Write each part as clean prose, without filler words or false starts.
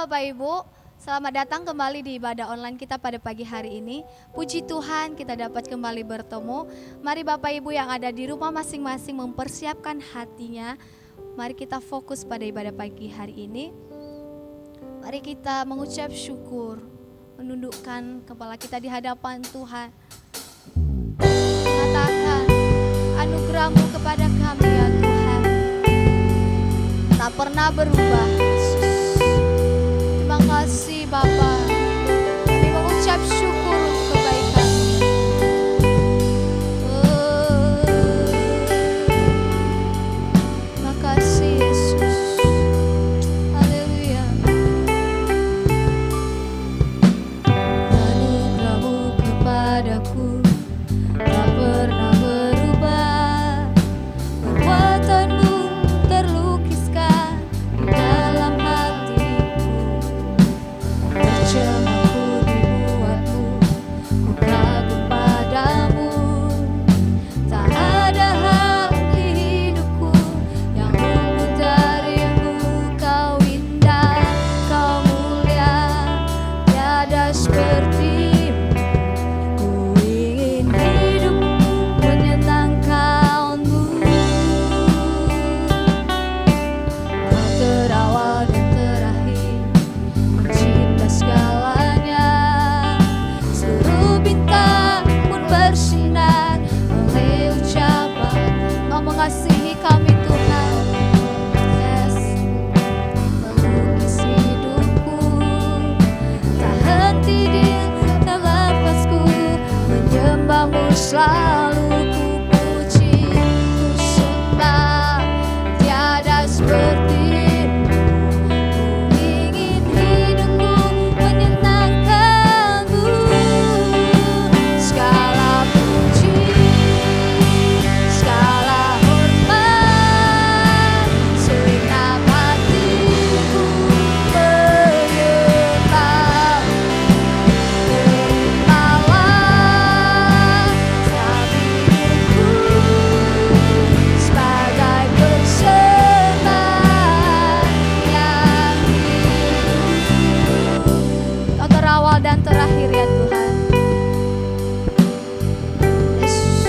Bapak Ibu, selamat datang kembali di ibadah online kita pada pagi hari ini. Puji Tuhan kita dapat kembali bertemu. Mari Bapak Ibu yang ada di rumah masing-masing mempersiapkan hatinya. Mari kita fokus pada ibadah pagi hari ini. Mari kita mengucap syukur, menundukkan kepala kita di hadapan Tuhan. Katakan anugerah-Mu kepada kami ya Tuhan, tak pernah berubah. Terima kasih Bapa, kami mengucap syukur untuk kebaikan-Mu. Terima kasih Yesus. Haleluya. Anugerah-Mu kepadaku tak pernah berubah, perbuatan-Mu terlukiskan di dalam hatiku. Terjemahku dibuat-Mu, ku kagum padamu. Tak ada hal di hidupku yang luput dari-Mu. Kau indah, Kau mulia, tiada seperti-Mu. Ku ingin hidup menyenangkan-Mu. Kau terawal dan terakhir, mencipta segalanya. Seluruh bintang pun bersinar oleh ucapan Kau mengasihi kami Tuhan. Yes. Melukis hidupku, tak henti di nafasku, menyembah-Mu selalu ku puji, ku sembah, tiada seperti-Mu. Ku ingin hidupku menyenangkan-Mu. Segala puji, segala hormat, segenap hatiku menyembah. Terimalah setiap hidupku sebagai persembahan yang hidup. Kau terawal dan terakhir ya Tuhan. Yesus.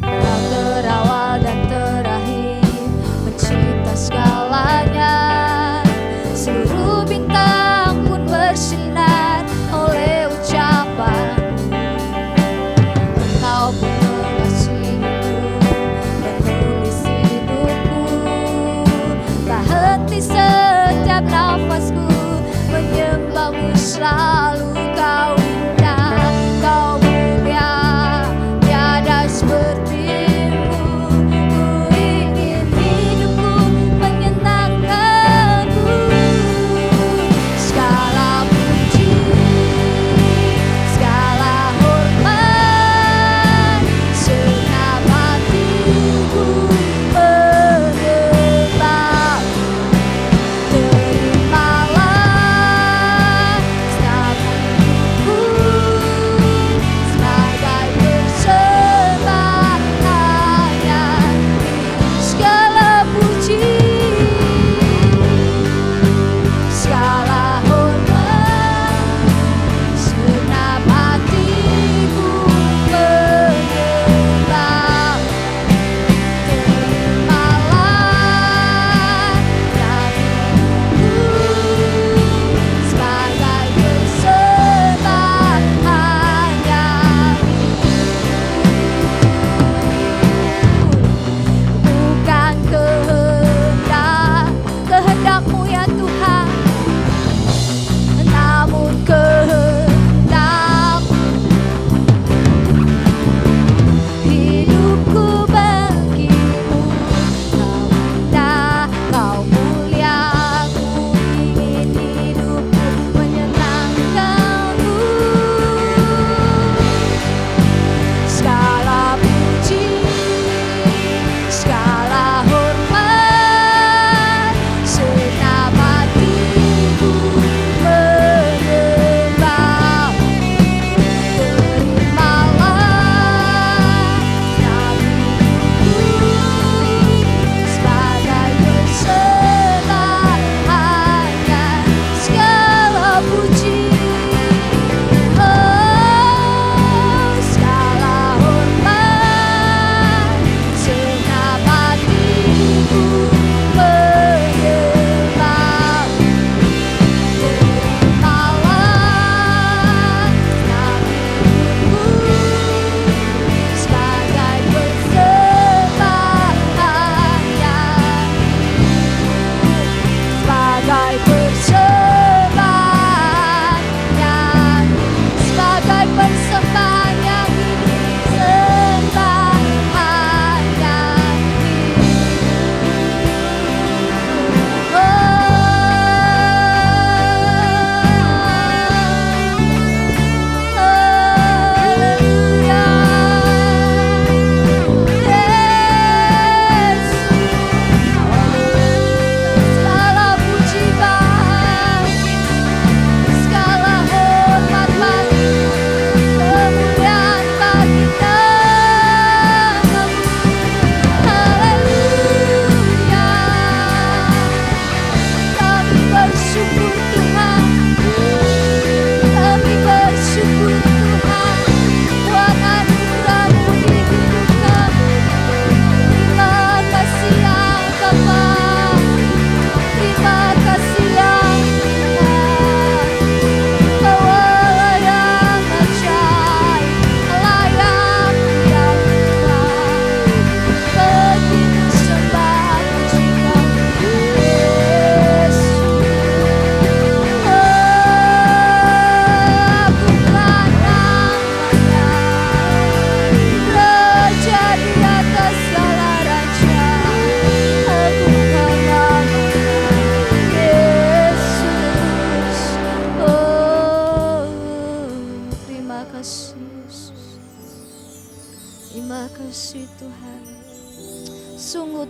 Kau terawal dan terakhir, mencipta segalanya. Seluruh bintang pun bersinar oleh ucapan-Mu. Engkau pun mengasihiku, menulis hidupku. Tak henti setiap nafasku, menyembah-Mu selalu. Kau indah, Kau mulia, tiada seperti-Mu. Ku ingin hidupku menyenangkan-Mu. Segala puji, segala hormat, segenap hatiku menyembah. Terimalah setiap hidupku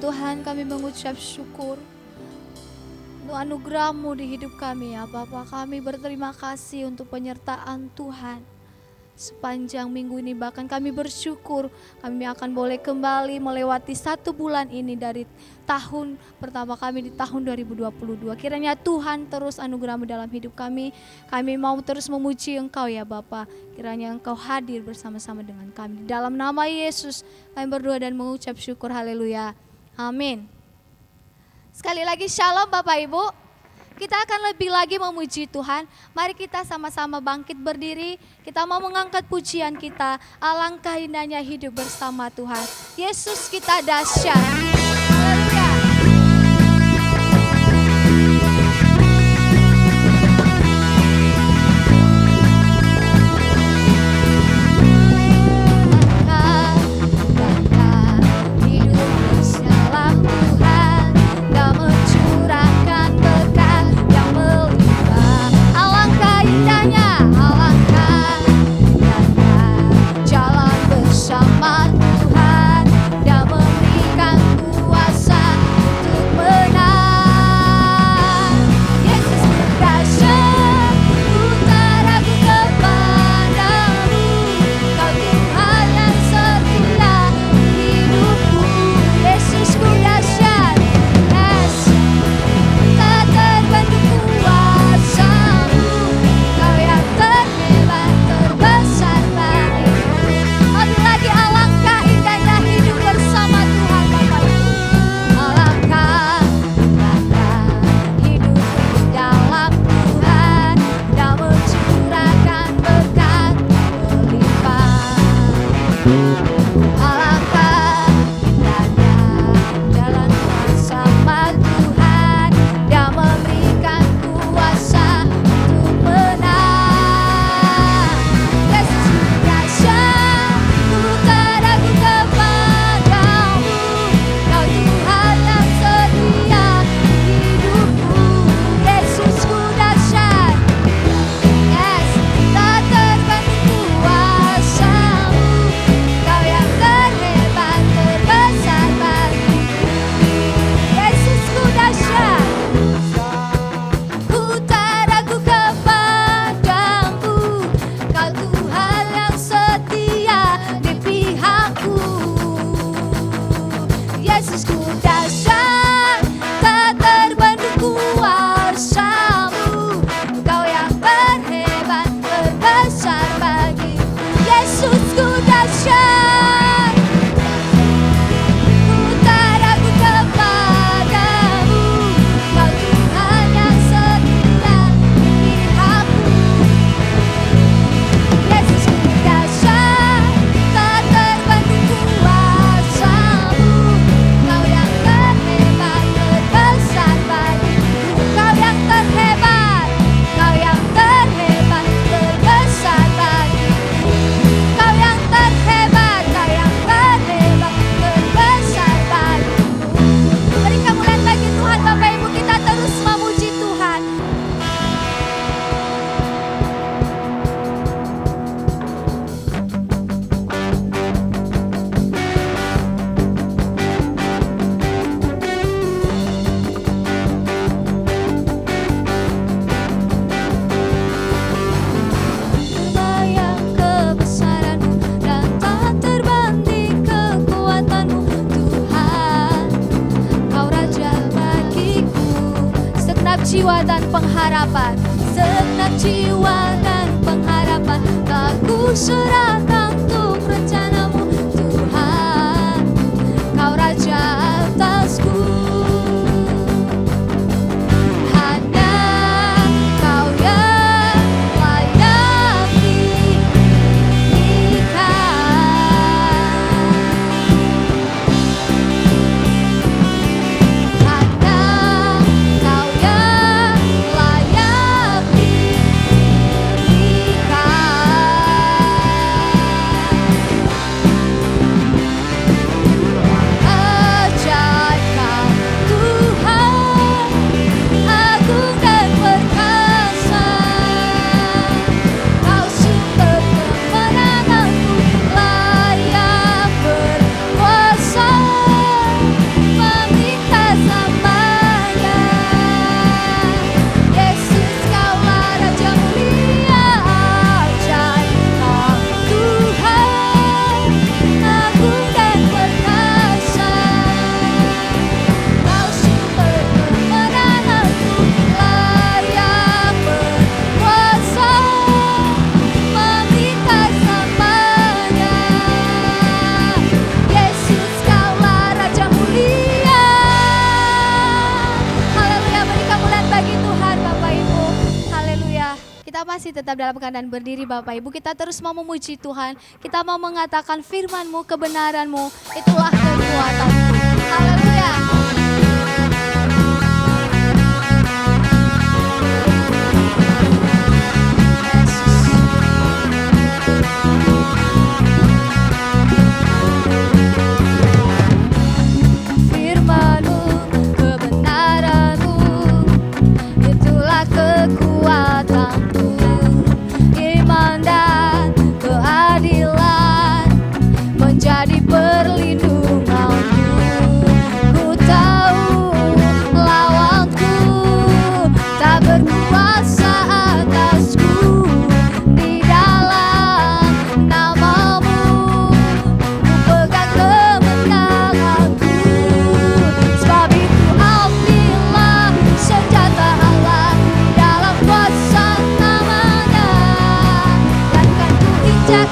Tuhan, kami mengucap syukur untuk anugerah-Mu di hidup kami ya Bapa. Kami berterima kasih untuk penyertaan Tuhan sepanjang minggu ini. Bahkan kami bersyukur kami akan boleh kembali melewati 1 bulan ini dari tahun pertama kami di tahun 2022. Kiranya Tuhan terus anugerah-Mu dalam hidup kami. Kami mau terus memuji Engkau ya Bapa. Kiranya Engkau hadir bersama-sama dengan kami. Dalam nama Yesus kami berdoa dan mengucap syukur. Haleluya. Amin. Sekali lagi shalom Bapak Ibu. Kita akan lebih lagi memuji Tuhan. Mari kita sama-sama bangkit berdiri. Kita mau mengangkat pujian kita. Alangkah indahnya hidup bersama Tuhan. Yesus kita dahsyat. Haleluya. Jiwa dan pengharapan, segenap jiwa dan pengharapan, aku serahkan untuk rencanamu Tuhan, Kau Raja atasku. Hanya Kau yang layak kita masih tetap dalam keadaan berdiri Bapak Ibu. Kita terus mau memuji Tuhan. Kita mau mengatakan firman-Mu, kebenaran-Mu, itulah kekuatan-Mu. Haleluya.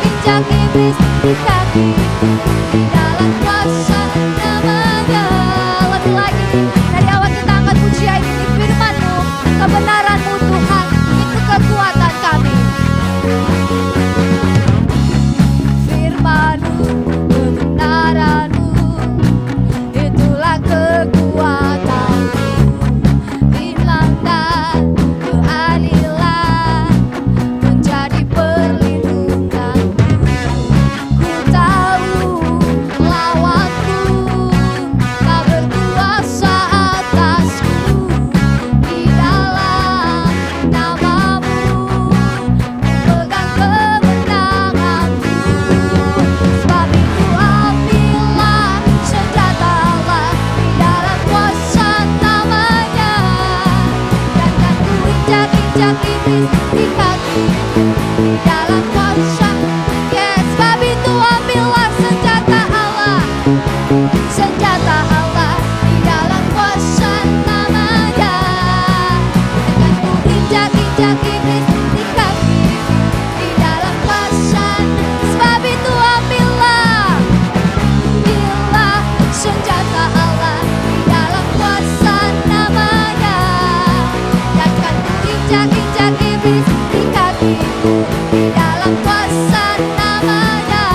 Injak iblis di kaki, di dalam kuasa namanya. Lebih lagi dari awal kita angkat pujian ini, firman-Mu, kebenaran-Mu Tuhan, itu kekuatan kami. Firman-Mu, kebenaran-Mu, itulah kekuatan-Mu. Iman dan keadilan menjadi perlindungan. Iblis di kaki, di dalam kuasa. Yes, sebab itu ambillah senjata Allah, senjata Allah di dalam kuasa namanya. Akan ku injak-injak iblis di kaki, di dalam kuasa. Sebab itu ambillah senjata Allah di dalam kuasa namanya. Dan akan ku injak-injak iblis di kakiku, di dalam kuasa namanya.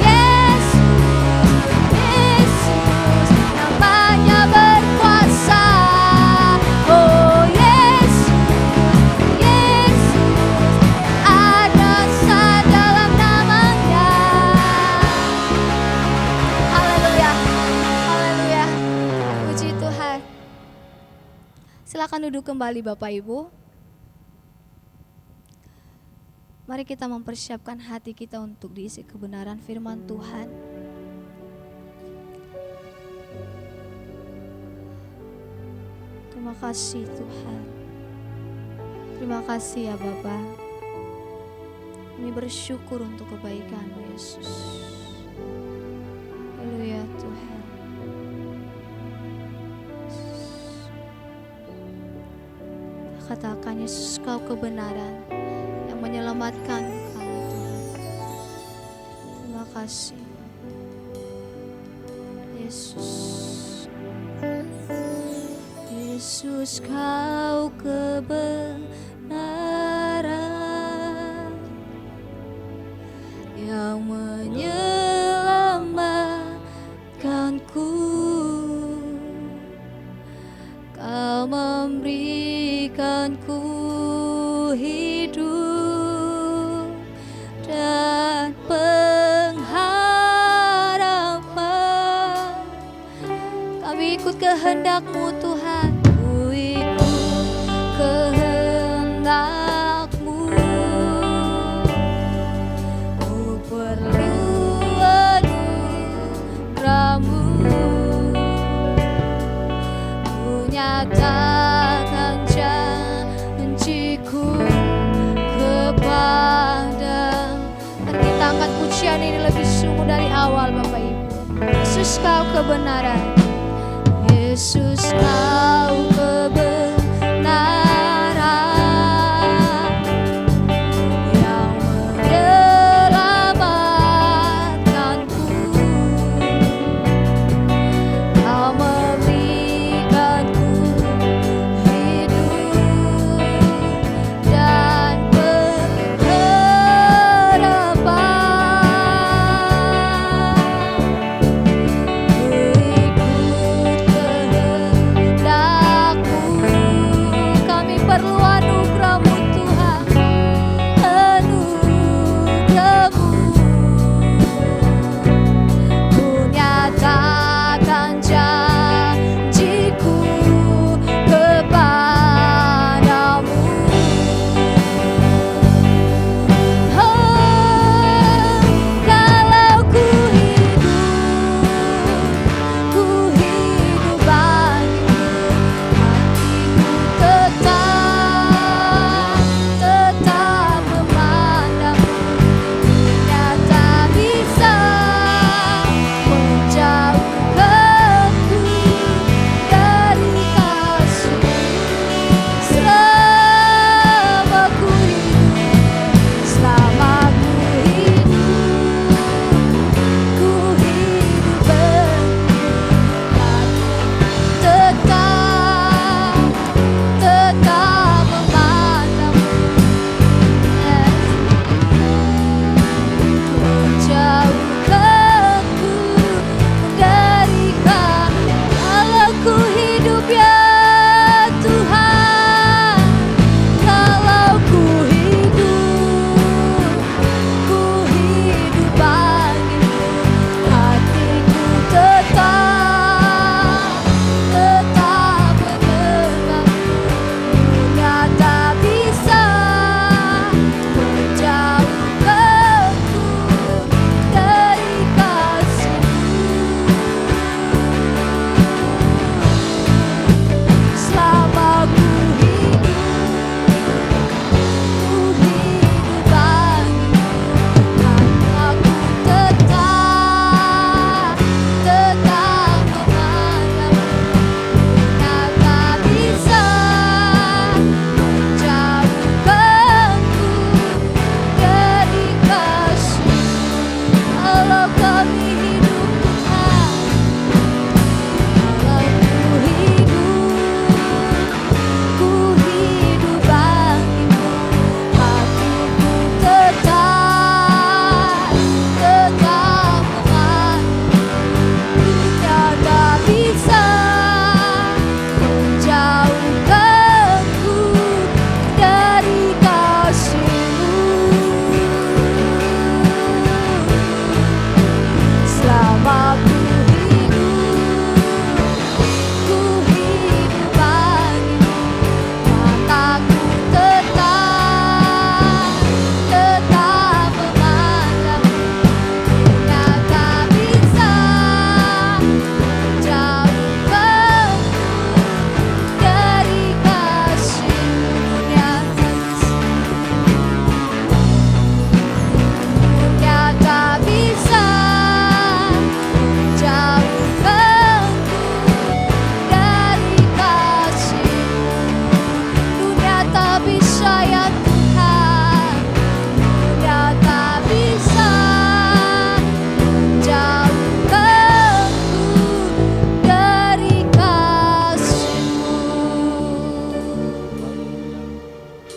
Yesus, Yesus, namanya berkuasa. Oh Yesus, Yesus, ada sah dalam namanya. Haleluya, haleluya, puji Tuhan. Silakan duduk kembali Bapak Ibu. Mari kita mempersiapkan hati kita untuk diisi kebenaran firman Tuhan. Terima kasih Tuhan. Terima kasih ya Bapa. Kami bersyukur untuk kebaikan-Mu Yesus. Haleluya Tuhan. Katakan Yesus, Kau kebenaran yang menyelamatkan kami Tuhan. Terima kasih Yesus. Yesus, Kau kebenaran yang menyelamatkanku. Kau memberikanku hidup dan pengharapan. Kami ikut kehendak-Mu Tuhan, ku ikut kehendak-Mu. Ku perlu anugerah-Mu, ku nyatakan janjiku kepada. Dan kita angkat pujian ini lebih sungguh dari awal Bapak Ibu. Yesus, Kau kebenaran. Yesus, Kau kebenaran yang menyelamatkanku. Kau memberikanku hidup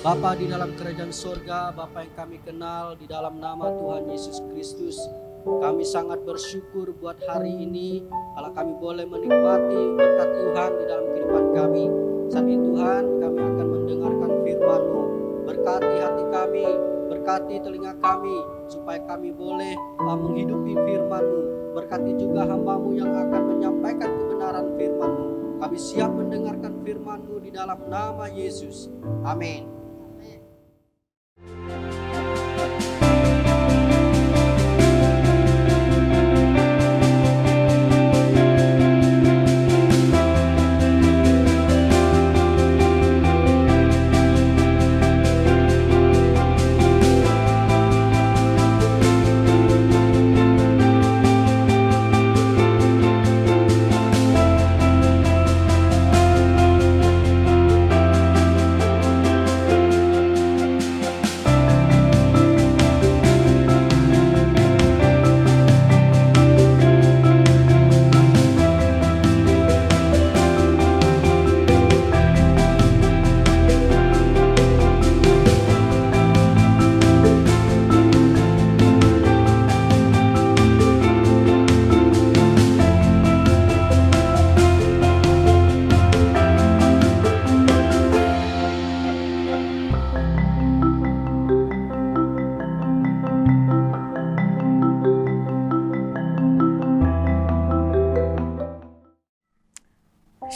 Bapa di dalam kerajaan surga, Bapa yang kami kenal di dalam nama Tuhan Yesus Kristus, kami sangat bersyukur buat hari ini kalau kami boleh menikmati berkat Tuhan di dalam kehidupan kami. Saat ini Tuhan, kami akan mendengarkan firman-Mu. Berkati hati kami, berkati telinga kami, supaya kami boleh menghidupi firman-Mu. Berkati juga hamba-Mu yang akan menyampaikan kebenaran firman-Mu. Kami siap mendengarkan firman-Mu di dalam nama Yesus. Amin.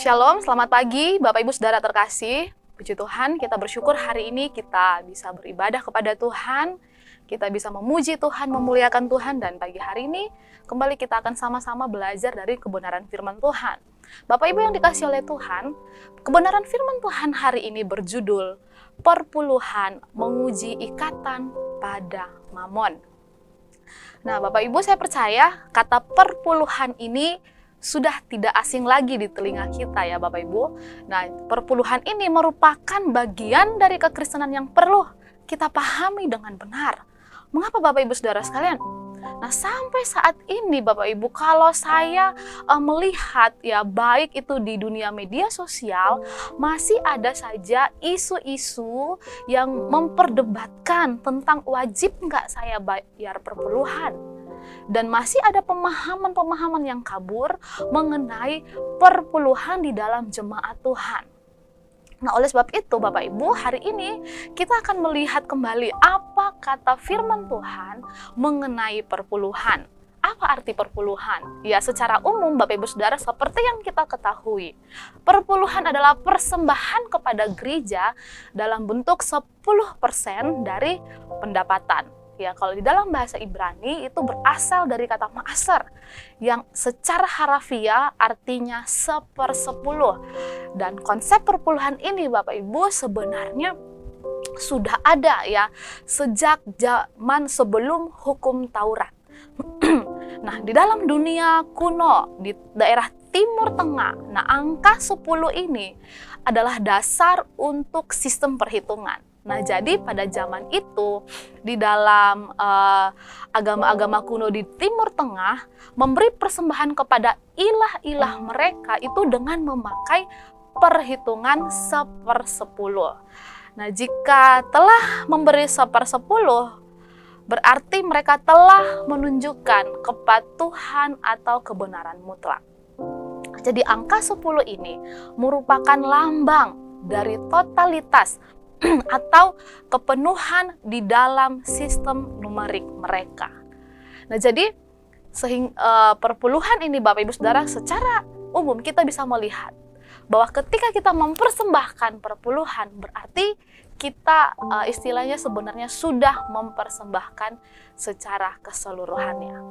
Shalom, selamat pagi Bapak Ibu Saudara terkasih. Puji Tuhan, kita bersyukur hari ini kita bisa beribadah kepada Tuhan, kita bisa memuji Tuhan, memuliakan Tuhan, dan pagi hari ini kembali kita akan sama-sama belajar dari kebenaran firman Tuhan. Bapak Ibu yang dikasih oleh Tuhan, kebenaran firman Tuhan hari ini berjudul Perpuluhan Menguji Ikatan pada Mamon. Nah, Bapak Ibu, saya percaya kata perpuluhan ini sudah tidak asing lagi di telinga kita ya Bapak Ibu. Nah, perpuluhan ini merupakan bagian dari kekristenan yang perlu kita pahami dengan benar. Mengapa Bapak Ibu Saudara sekalian? Nah, sampai saat ini Bapak Ibu, kalau saya melihat ya, baik itu di dunia media sosial, masih ada saja isu-isu yang memperdebatkan tentang wajib nggak saya bayar perpuluhan. Dan masih ada pemahaman-pemahaman yang kabur mengenai perpuluhan di dalam jemaat Tuhan. Nah, oleh sebab itu Bapak Ibu, hari ini kita akan melihat kembali apa kata firman Tuhan mengenai perpuluhan. Apa arti perpuluhan? Ya, secara umum Bapak Ibu Saudara, seperti yang kita ketahui, perpuluhan adalah persembahan kepada gereja dalam bentuk 10% dari pendapatan. Ya, kalau di dalam bahasa Ibrani itu berasal dari kata ma'aser yang secara harafiah artinya 1/10. Dan konsep perpuluhan ini Bapak Ibu sebenarnya sudah ada ya sejak zaman sebelum hukum Taurat. Nah, di dalam dunia kuno di daerah Timur Tengah, nah angka 10 ini adalah dasar untuk sistem perhitungan. Nah, jadi pada zaman itu di dalam agama-agama kuno di Timur Tengah memberi persembahan kepada ilah-ilah mereka itu dengan memakai perhitungan 1/10. Nah, jika telah memberi 1/10, berarti mereka telah menunjukkan kepatuhan atau kebenaran mutlak. Jadi angka 10 ini merupakan lambang dari totalitas atau kepenuhan di dalam sistem numerik mereka. Nah, jadi perpuluhan ini Bapak Ibu Saudara, secara umum kita bisa melihat bahwa ketika kita mempersembahkan perpuluhan, berarti kita istilahnya sebenarnya sudah mempersembahkan secara keseluruhannya.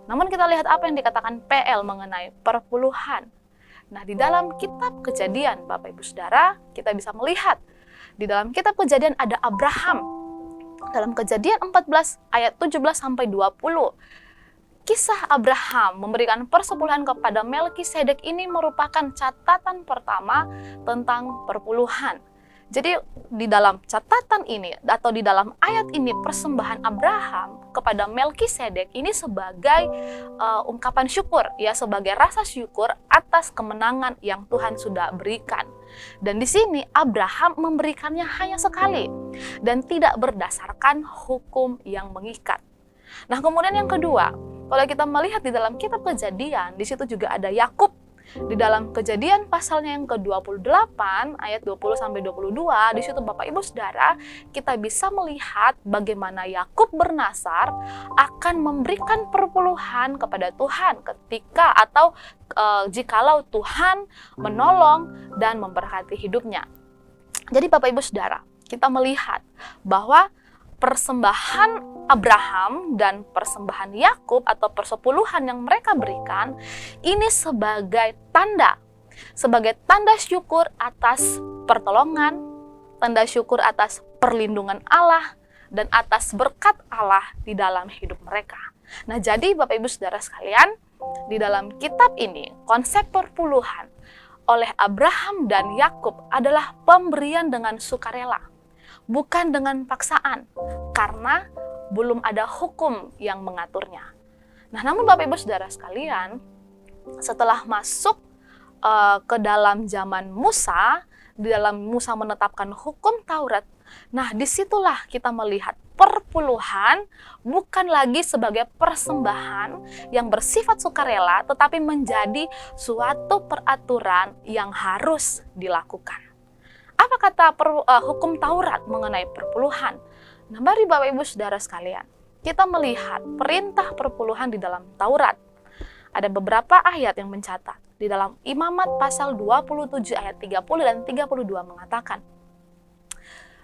Namun kita lihat apa yang dikatakan PL mengenai perpuluhan. Nah, di dalam kitab Kejadian Bapak Ibu Saudara, kita bisa melihat di dalam kitab Kejadian ada Abraham. Dalam Kejadian 14 ayat 17 sampai 20. Kisah Abraham memberikan persepuluhan kepada Melkisedek ini merupakan catatan pertama tentang perpuluhan. Jadi di dalam catatan ini atau di dalam ayat ini, persembahan Abraham kepada Melkisedek ini sebagai ungkapan syukur, ya, sebagai rasa syukur atas kemenangan yang Tuhan sudah berikan. Dan di sini Abraham memberikannya hanya sekali dan tidak berdasarkan hukum yang mengikat. Nah, kemudian yang kedua, kalau kita melihat di dalam kitab Kejadian, di situ juga ada Yakub. Di dalam Kejadian pasalnya yang ke-28 ayat 20 sampai 22, di situ Bapak Ibu Saudara, kita bisa melihat bagaimana Yakub bernasar akan memberikan perpuluhan kepada Tuhan ketika atau jikalau Tuhan menolong dan memberkati hidupnya. Jadi Bapak Ibu Saudara, kita melihat bahwa persembahan Abraham dan persembahan Yakub atau persepuluhan yang mereka berikan ini sebagai tanda syukur atas pertolongan, tanda syukur atas perlindungan Allah dan atas berkat Allah di dalam hidup mereka. Nah, jadi Bapak Ibu Saudara sekalian, di dalam kitab ini konsep perpuluhan oleh Abraham dan Yakub adalah pemberian dengan sukarela, bukan dengan paksaan, karena belum ada hukum yang mengaturnya. Nah, namun Bapak Ibu Saudara sekalian, setelah masuk ke dalam zaman Musa, di dalam Musa menetapkan hukum Taurat, nah disitulah kita melihat perpuluhan bukan lagi sebagai persembahan yang bersifat sukarela, tetapi menjadi suatu peraturan yang harus dilakukan. Apa kata hukum Taurat mengenai perpuluhan? Nah, mari Bapak Ibu Saudara sekalian, kita melihat perintah perpuluhan di dalam Taurat. Ada beberapa ayat yang mencatat. Di dalam Imamat pasal 27 ayat 30 dan 32 mengatakan,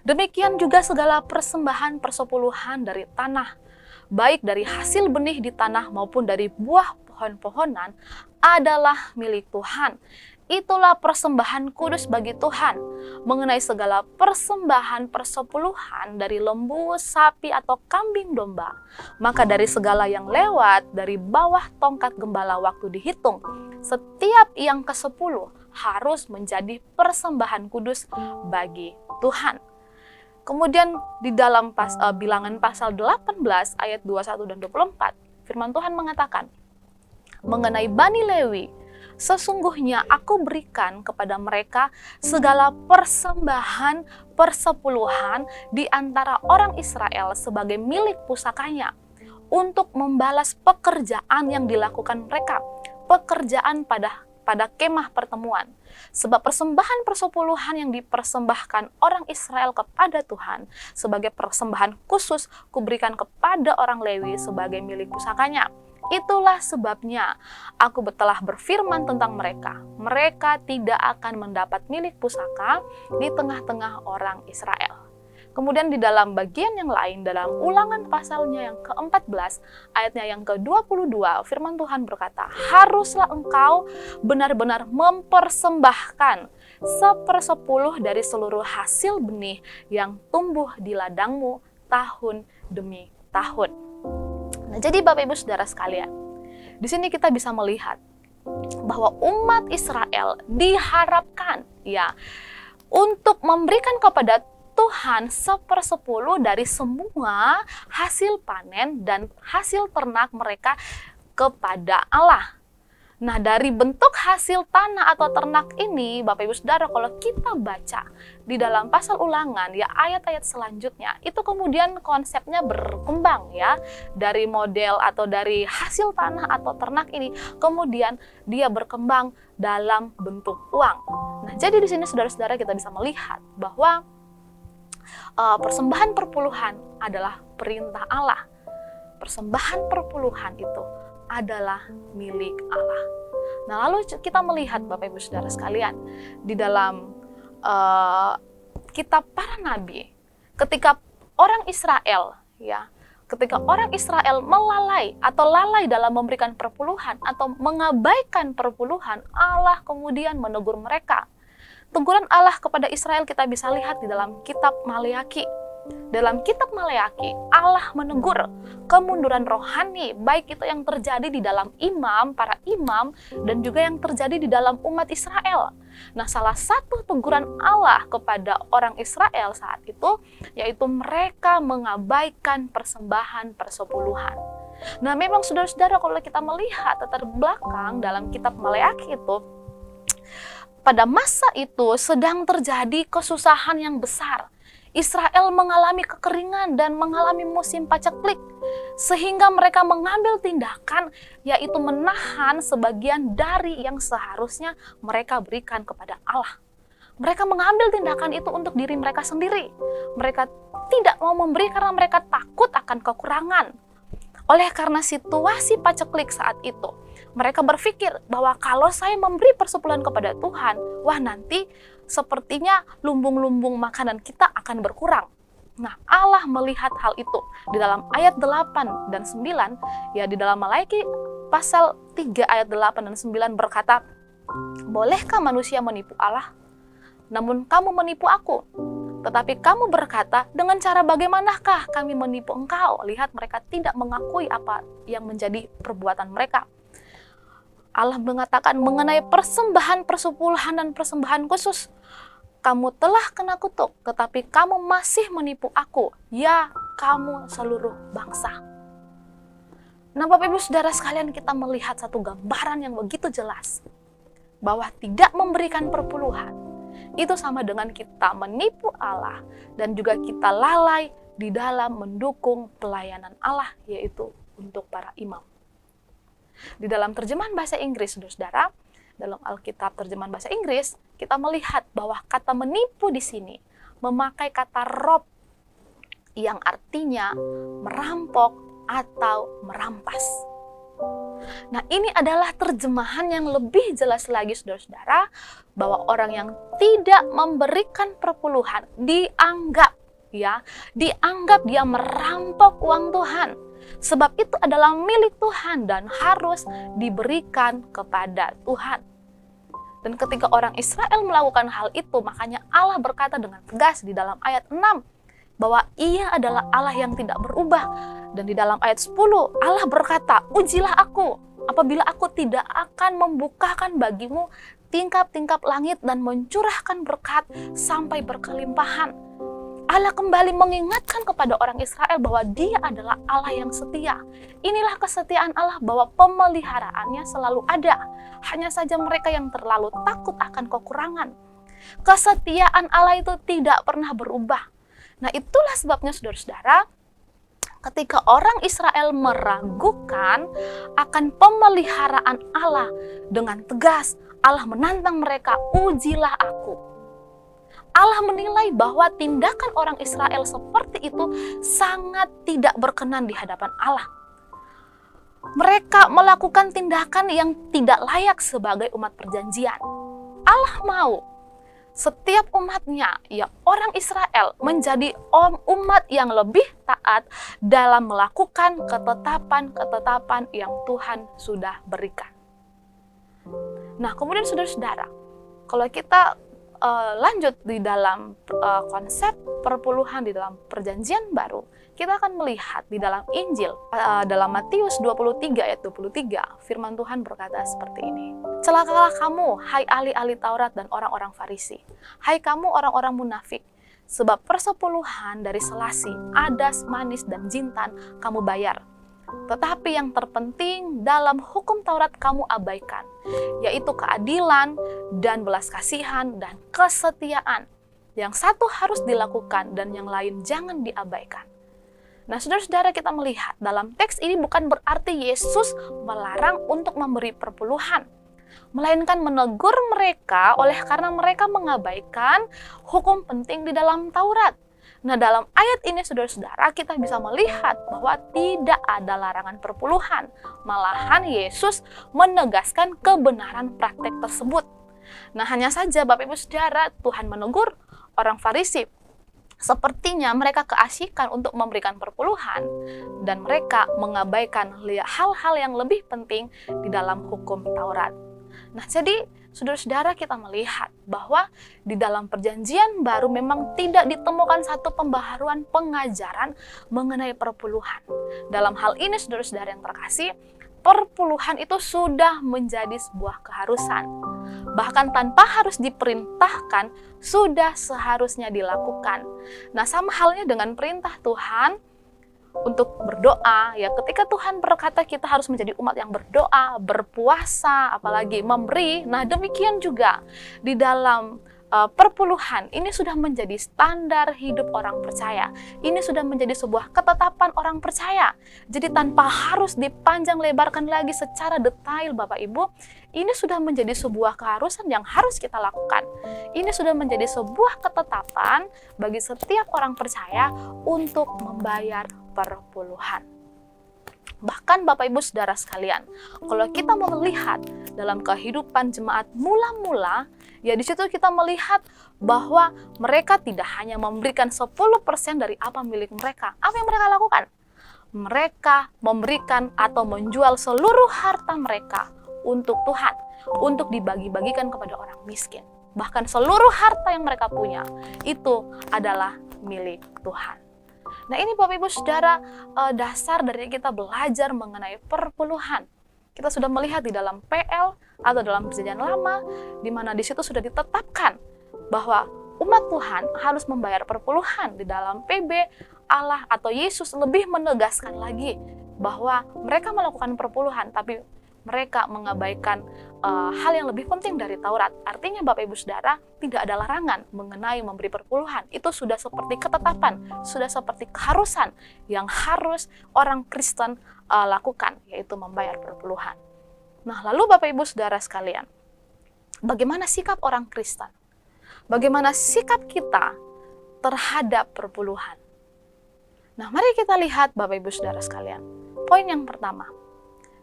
demikian juga segala persembahan persepuluhan dari tanah, baik dari hasil benih di tanah maupun dari buah pohon-pohonan, adalah milik Tuhan. Itulah persembahan kudus bagi Tuhan. Mengenai segala persembahan persepuluhan dari lembu, sapi, atau kambing domba, maka dari segala yang lewat dari bawah tongkat gembala waktu dihitung, setiap yang ke-10 harus menjadi persembahan kudus bagi Tuhan. Kemudian di dalam Bilangan pasal 18 ayat 21 dan 24, firman Tuhan mengatakan, mengenai Bani Lewi, sesungguhnya aku berikan kepada mereka segala persembahan persepuluhan di antara orang Israel sebagai milik pusakanya untuk membalas pekerjaan yang dilakukan mereka, pekerjaan pada kemah pertemuan. Sebab persembahan persepuluhan yang dipersembahkan orang Israel kepada Tuhan sebagai persembahan khusus kuberikan kepada orang Lewi sebagai milik pusakanya. Itulah sebabnya aku telah berfirman tentang mereka. Mereka tidak akan mendapat milik pusaka di tengah-tengah orang Israel. Kemudian di dalam bagian yang lain, dalam Ulangan pasalnya yang ke-14, ayatnya yang ke-22, firman Tuhan berkata, haruslah engkau benar-benar mempersembahkan 1/10 dari seluruh hasil benih yang tumbuh di ladangmu tahun demi tahun. Nah, jadi Bapak Ibu Saudara sekalian, di sini kita bisa melihat bahwa umat Israel diharapkan ya untuk memberikan kepada Tuhan 1/10 dari semua hasil panen dan hasil ternak mereka kepada Allah. Nah, dari bentuk hasil tanah atau ternak ini, Bapak Ibu Saudara, kalau kita baca di dalam pasal Ulangan, ya ayat-ayat selanjutnya, itu kemudian konsepnya berkembang ya. Dari model atau dari hasil tanah atau ternak ini, kemudian dia berkembang dalam bentuk uang. Nah, jadi di sini saudara-saudara kita bisa melihat bahwa persembahan perpuluhan adalah perintah Allah. Persembahan perpuluhan itu adalah milik Allah. Nah, lalu kita melihat Bapak Ibu Saudara sekalian di dalam kitab para nabi, ketika orang Israel melalai atau lalai dalam memberikan perpuluhan atau mengabaikan perpuluhan, Allah kemudian menegur mereka. Teguran Allah kepada Israel kita bisa lihat di dalam kitab Maleaki. Dalam kitab Maleaki, Allah menegur kemunduran rohani, baik itu yang terjadi di dalam para imam, dan juga yang terjadi di dalam umat Israel. Nah, salah satu teguran Allah kepada orang Israel saat itu, yaitu mereka mengabaikan persembahan persepuluhan. Nah, memang saudara-saudara, kalau kita melihat latar belakang dalam kitab Maleaki itu, pada masa itu sedang terjadi kesusahan yang besar. Israel mengalami kekeringan dan mengalami musim paceklik, sehingga mereka mengambil tindakan, yaitu menahan sebagian dari yang seharusnya mereka berikan kepada Allah. Mereka mengambil tindakan itu untuk diri mereka sendiri. Mereka tidak mau memberi karena mereka takut akan kekurangan. Oleh karena situasi paceklik saat itu, mereka berpikir bahwa kalau saya memberi persepuluhan kepada Tuhan, wah nanti sepertinya lumbung-lumbung makanan kita akan berkurang. Nah, Allah melihat hal itu di dalam ayat 8 dan 9, ya di dalam Maleakhi pasal 3 ayat 8 dan 9 berkata, "Bolehkah manusia menipu Allah? Namun kamu menipu aku. Tetapi kamu berkata, dengan cara bagaimanakah kami menipu engkau?" Lihat, mereka tidak mengakui apa yang menjadi perbuatan mereka. Allah mengatakan mengenai persembahan persepuluhan dan persembahan khusus, "Kamu telah kena kutuk, tetapi kamu masih menipu aku, ya kamu seluruh bangsa." Nah, Bapak Ibu Saudara sekalian, kita melihat satu gambaran yang begitu jelas bahwa tidak memberikan perpuluhan itu sama dengan kita menipu Allah dan juga kita lalai di dalam mendukung pelayanan Allah, yaitu untuk para imam. Di dalam terjemahan bahasa Inggris, saudara, dalam Alkitab terjemahan bahasa Inggris, kita melihat bahwa kata menipu di sini memakai kata rob yang artinya merampok atau merampas. Nah, ini adalah terjemahan yang lebih jelas lagi, saudara-saudara, bahwa orang yang tidak memberikan perpuluhan dianggap dia merampok uang Tuhan. Sebab itu adalah milik Tuhan dan harus diberikan kepada Tuhan. Dan ketika orang Israel melakukan hal itu, makanya Allah berkata dengan tegas di dalam ayat 6 bahwa Ia adalah Allah yang tidak berubah. Dan di dalam ayat 10 Allah berkata, "Ujilah aku apabila aku tidak akan membukakan bagimu tingkap-tingkap langit dan mencurahkan berkat sampai berkelimpahan." Allah kembali mengingatkan kepada orang Israel bahwa Dia adalah Allah yang setia. Inilah kesetiaan Allah, bahwa pemeliharaannya selalu ada. Hanya saja mereka yang terlalu takut akan kekurangan. Kesetiaan Allah itu tidak pernah berubah. Nah, itulah sebabnya saudara-saudara, ketika orang Israel meragukan akan pemeliharaan Allah, dengan tegas Allah menantang mereka, "Ujilah aku." Allah menilai bahwa tindakan orang Israel seperti itu sangat tidak berkenan di hadapan Allah. Mereka melakukan tindakan yang tidak layak sebagai umat perjanjian. Allah mau setiap umatnya, ya orang Israel, menjadi umat yang lebih taat dalam melakukan ketetapan-ketetapan yang Tuhan sudah berikan. Nah, kemudian saudara-saudara, kalau kita lanjut di dalam konsep perpuluhan di dalam perjanjian baru, kita akan melihat di dalam Injil, dalam Matius 23 ayat 23, firman Tuhan berkata seperti ini. "Celakalah kamu, hai ahli-ahli Taurat dan orang-orang Farisi, hai kamu orang-orang munafik, sebab persepuluhan dari selasi, adas, manis, dan jintan kamu bayar. Tetapi yang terpenting dalam hukum Taurat kamu abaikan, yaitu keadilan dan belas kasihan dan kesetiaan. Yang satu harus dilakukan dan yang lain jangan diabaikan." Nah, saudara-saudara, kita melihat dalam teks ini bukan berarti Yesus melarang untuk memberi perpuluhan, melainkan menegur mereka oleh karena mereka mengabaikan hukum penting di dalam Taurat. Nah, dalam ayat ini saudara-saudara, kita bisa melihat bahwa tidak ada larangan perpuluhan. Malahan Yesus menegaskan kebenaran praktek tersebut. Nah, hanya saja Bapak Ibu Saudara, Tuhan menegur orang Farisi. Sepertinya mereka keasikan untuk memberikan perpuluhan dan mereka mengabaikan hal-hal yang lebih penting di dalam hukum Taurat. Nah, jadi saudara-saudara, kita melihat bahwa di dalam perjanjian baru memang tidak ditemukan satu pembaharuan pengajaran mengenai perpuluhan. Dalam hal ini saudara-saudara yang terkasih, perpuluhan itu sudah menjadi sebuah keharusan. Bahkan tanpa harus diperintahkan, sudah seharusnya dilakukan. Nah, sama halnya dengan perintah Tuhan untuk berdoa, ya ketika Tuhan berkata kita harus menjadi umat yang berdoa, berpuasa, apalagi memberi. Nah, demikian juga di dalam perpuluhan ini sudah menjadi standar hidup orang percaya. Ini sudah menjadi sebuah ketetapan orang percaya. Jadi tanpa harus dipanjang lebarkan lagi secara detail Bapak Ibu, ini sudah menjadi sebuah keharusan yang harus kita lakukan. Ini sudah menjadi sebuah ketetapan bagi setiap orang percaya untuk membayar perpuluhan. Bahkan Bapak Ibu Saudara sekalian, kalau kita mau melihat dalam kehidupan jemaat mula-mula, ya di situ kita melihat bahwa mereka tidak hanya memberikan 10% dari apa milik mereka. Apa yang mereka lakukan? Mereka memberikan atau menjual seluruh harta mereka untuk Tuhan, untuk dibagi-bagikan kepada orang miskin. Bahkan seluruh harta yang mereka punya itu adalah milik Tuhan. Nah, ini Bapak Ibu Saudara, dasar dari kita belajar mengenai perpuluhan. Kita sudah melihat di dalam PL atau dalam Perjanjian Lama, di mana di situ sudah ditetapkan bahwa umat Tuhan harus membayar perpuluhan. Di dalam PB, Allah atau Yesus lebih menegaskan lagi bahwa mereka melakukan perpuluhan, tapi mereka mengabaikan hal yang lebih penting dari Taurat. Artinya Bapak Ibu Saudara, tidak ada larangan mengenai memberi perpuluhan. Itu sudah seperti ketetapan, sudah seperti keharusan yang harus orang Kristen lakukan, yaitu membayar perpuluhan. Nah, lalu Bapak Ibu Saudara sekalian, bagaimana sikap orang Kristen? Bagaimana sikap kita terhadap perpuluhan? Nah, mari kita lihat Bapak Ibu Saudara sekalian. Poin yang pertama,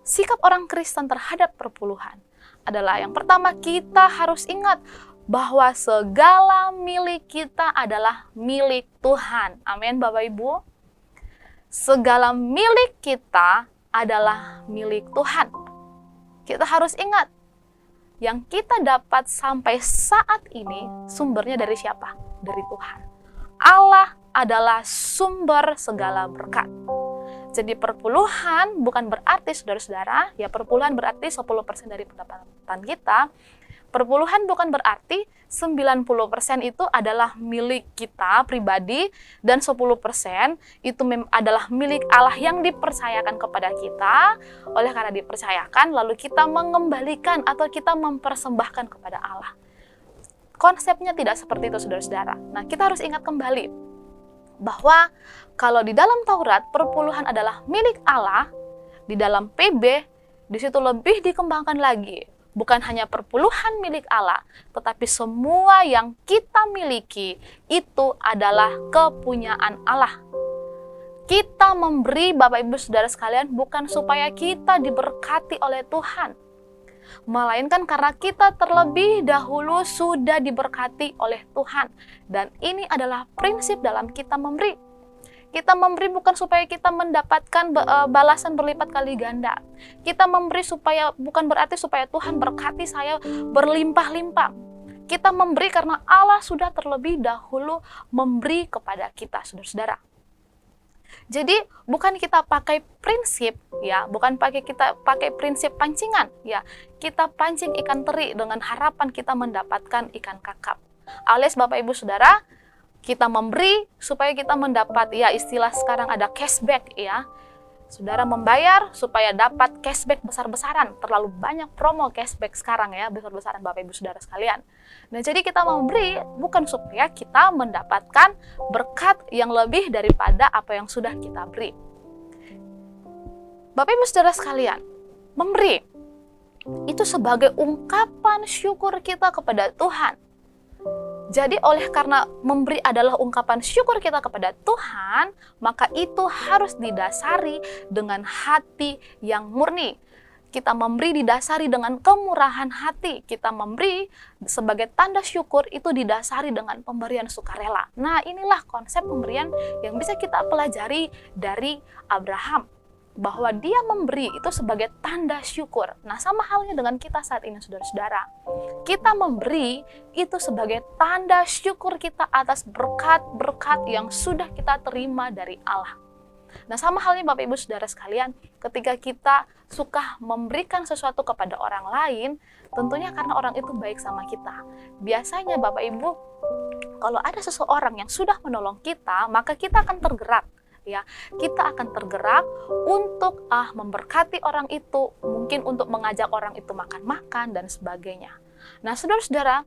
sikap orang Kristen terhadap perpuluhan adalah yang pertama, kita harus ingat bahwa segala milik kita adalah milik Tuhan. Amin Bapak Ibu. Segala milik kita adalah milik Tuhan. Kita harus ingat, yang kita dapat sampai saat ini sumbernya dari siapa? Dari Tuhan. Allah adalah sumber segala berkat. Jadi perpuluhan bukan berarti saudara-saudara, ya perpuluhan berarti 10% dari pendapatan kita. Perpuluhan bukan berarti 90% itu adalah milik kita pribadi dan 10% itu adalah milik Allah yang dipercayakan kepada kita. Oleh karena dipercayakan, lalu kita mengembalikan atau kita mempersembahkan kepada Allah. Konsepnya tidak seperti itu saudara-saudara. Nah, kita harus ingat kembali bahwa kalau di dalam Taurat perpuluhan adalah milik Allah, di dalam PB di situ lebih dikembangkan lagi. Bukan hanya perpuluhan milik Allah, tetapi semua yang kita miliki itu adalah kepunyaan Allah. Kita memberi Bapak Ibu Saudara sekalian bukan supaya kita diberkati oleh Tuhan, melainkan karena kita terlebih dahulu sudah diberkati oleh Tuhan. Dan ini adalah prinsip dalam kita memberi. Kita memberi bukan supaya kita mendapatkan balasan berlipat kali ganda. Kita memberi bukan berarti supaya Tuhan berkati saya berlimpah-limpah. Kita memberi karena Allah sudah terlebih dahulu memberi kepada kita, saudara-saudara. Jadi bukan kita pakai prinsip, ya, bukan kita pakai prinsip pancingan, ya. Kita pancing ikan teri dengan harapan kita mendapatkan ikan kakap. Alias Bapak Ibu Saudara, kita memberi supaya kita mendapat, ya istilah sekarang ada cashback, ya. Saudara membayar supaya dapat cashback besar-besaran. Terlalu banyak promo cashback sekarang, ya, besar-besaran Bapak Ibu Saudara sekalian. Nah, jadi kita memberi bukan supaya kita mendapatkan berkat yang lebih daripada apa yang sudah kita beri. Bapak Ibu Saudara sekalian, memberi itu sebagai ungkapan syukur kita kepada Tuhan. Jadi oleh karena memberi adalah ungkapan syukur kita kepada Tuhan, maka itu harus didasari dengan hati yang murni. Kita memberi didasari dengan kemurahan hati. Kita memberi sebagai tanda syukur itu didasari dengan pemberian sukarela. Nah, inilah konsep pemberian yang bisa kita pelajari dari Abraham, bahwa dia memberi itu sebagai tanda syukur. Nah, sama halnya dengan kita saat ini, saudara-saudara. Kita memberi itu sebagai tanda syukur kita atas berkat-berkat yang sudah kita terima dari Allah. Nah, sama halnya Bapak Ibu Saudara sekalian, ketika kita suka memberikan sesuatu kepada orang lain, tentunya karena orang itu baik sama kita. Biasanya Bapak Ibu, kalau ada seseorang yang sudah menolong kita, maka kita akan tergerak ya, kita akan tergerak untuk memberkati orang itu, mungkin untuk mengajak orang itu makan-makan dan sebagainya. Nah, saudara-saudara,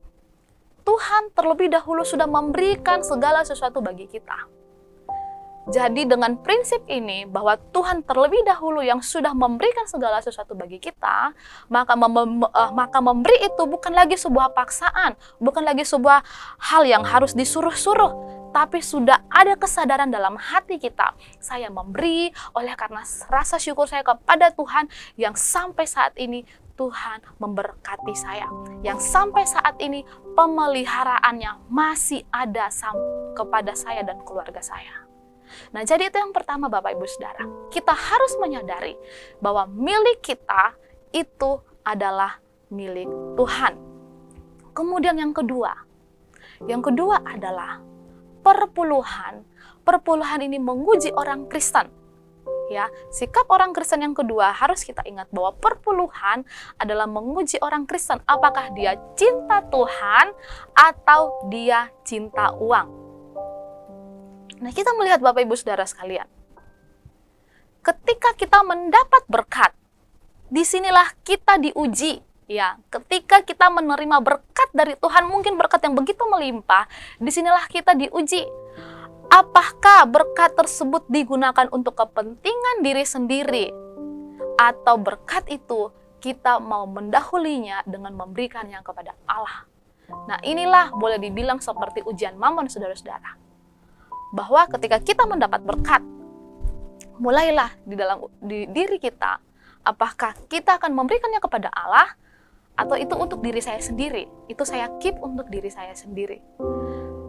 Tuhan terlebih dahulu sudah memberikan segala sesuatu bagi kita. Jadi dengan prinsip ini bahwa Tuhan terlebih dahulu yang sudah memberikan segala sesuatu bagi kita, maka memberi itu bukan lagi sebuah paksaan, bukan lagi sebuah hal yang harus disuruh-suruh, tapi sudah ada kesadaran dalam hati kita. Saya memberi oleh karena rasa syukur saya kepada Tuhan yang sampai saat ini Tuhan memberkati saya, yang sampai saat ini pemeliharaannya masih ada kepada saya dan keluarga saya. Nah, jadi itu yang pertama Bapak Ibu Saudara. Kita harus menyadari bahwa milik kita itu adalah milik Tuhan. Kemudian yang kedua adalah perpuluhan. Perpuluhan ini menguji orang Kristen. Ya, sikap orang Kristen yang kedua harus kita ingat bahwa perpuluhan adalah menguji orang Kristen. Apakah dia cinta Tuhan atau dia cinta uang? Nah, kita melihat Bapak Ibu Saudara sekalian. Ketika kita mendapat berkat, disinilah kita diuji. Ya, ketika kita menerima berkat dari Tuhan, mungkin berkat yang begitu melimpah, disinilah kita diuji. Apakah berkat tersebut digunakan untuk kepentingan diri sendiri? Atau berkat itu kita mau mendahulinya dengan memberikannya kepada Allah? Nah, inilah boleh dibilang seperti ujian Mamon, saudara-saudara. Bahwa ketika kita mendapat berkat, mulailah di diri kita, apakah kita akan memberikannya kepada Allah, atau itu untuk diri saya sendiri, itu saya keep untuk diri saya sendiri.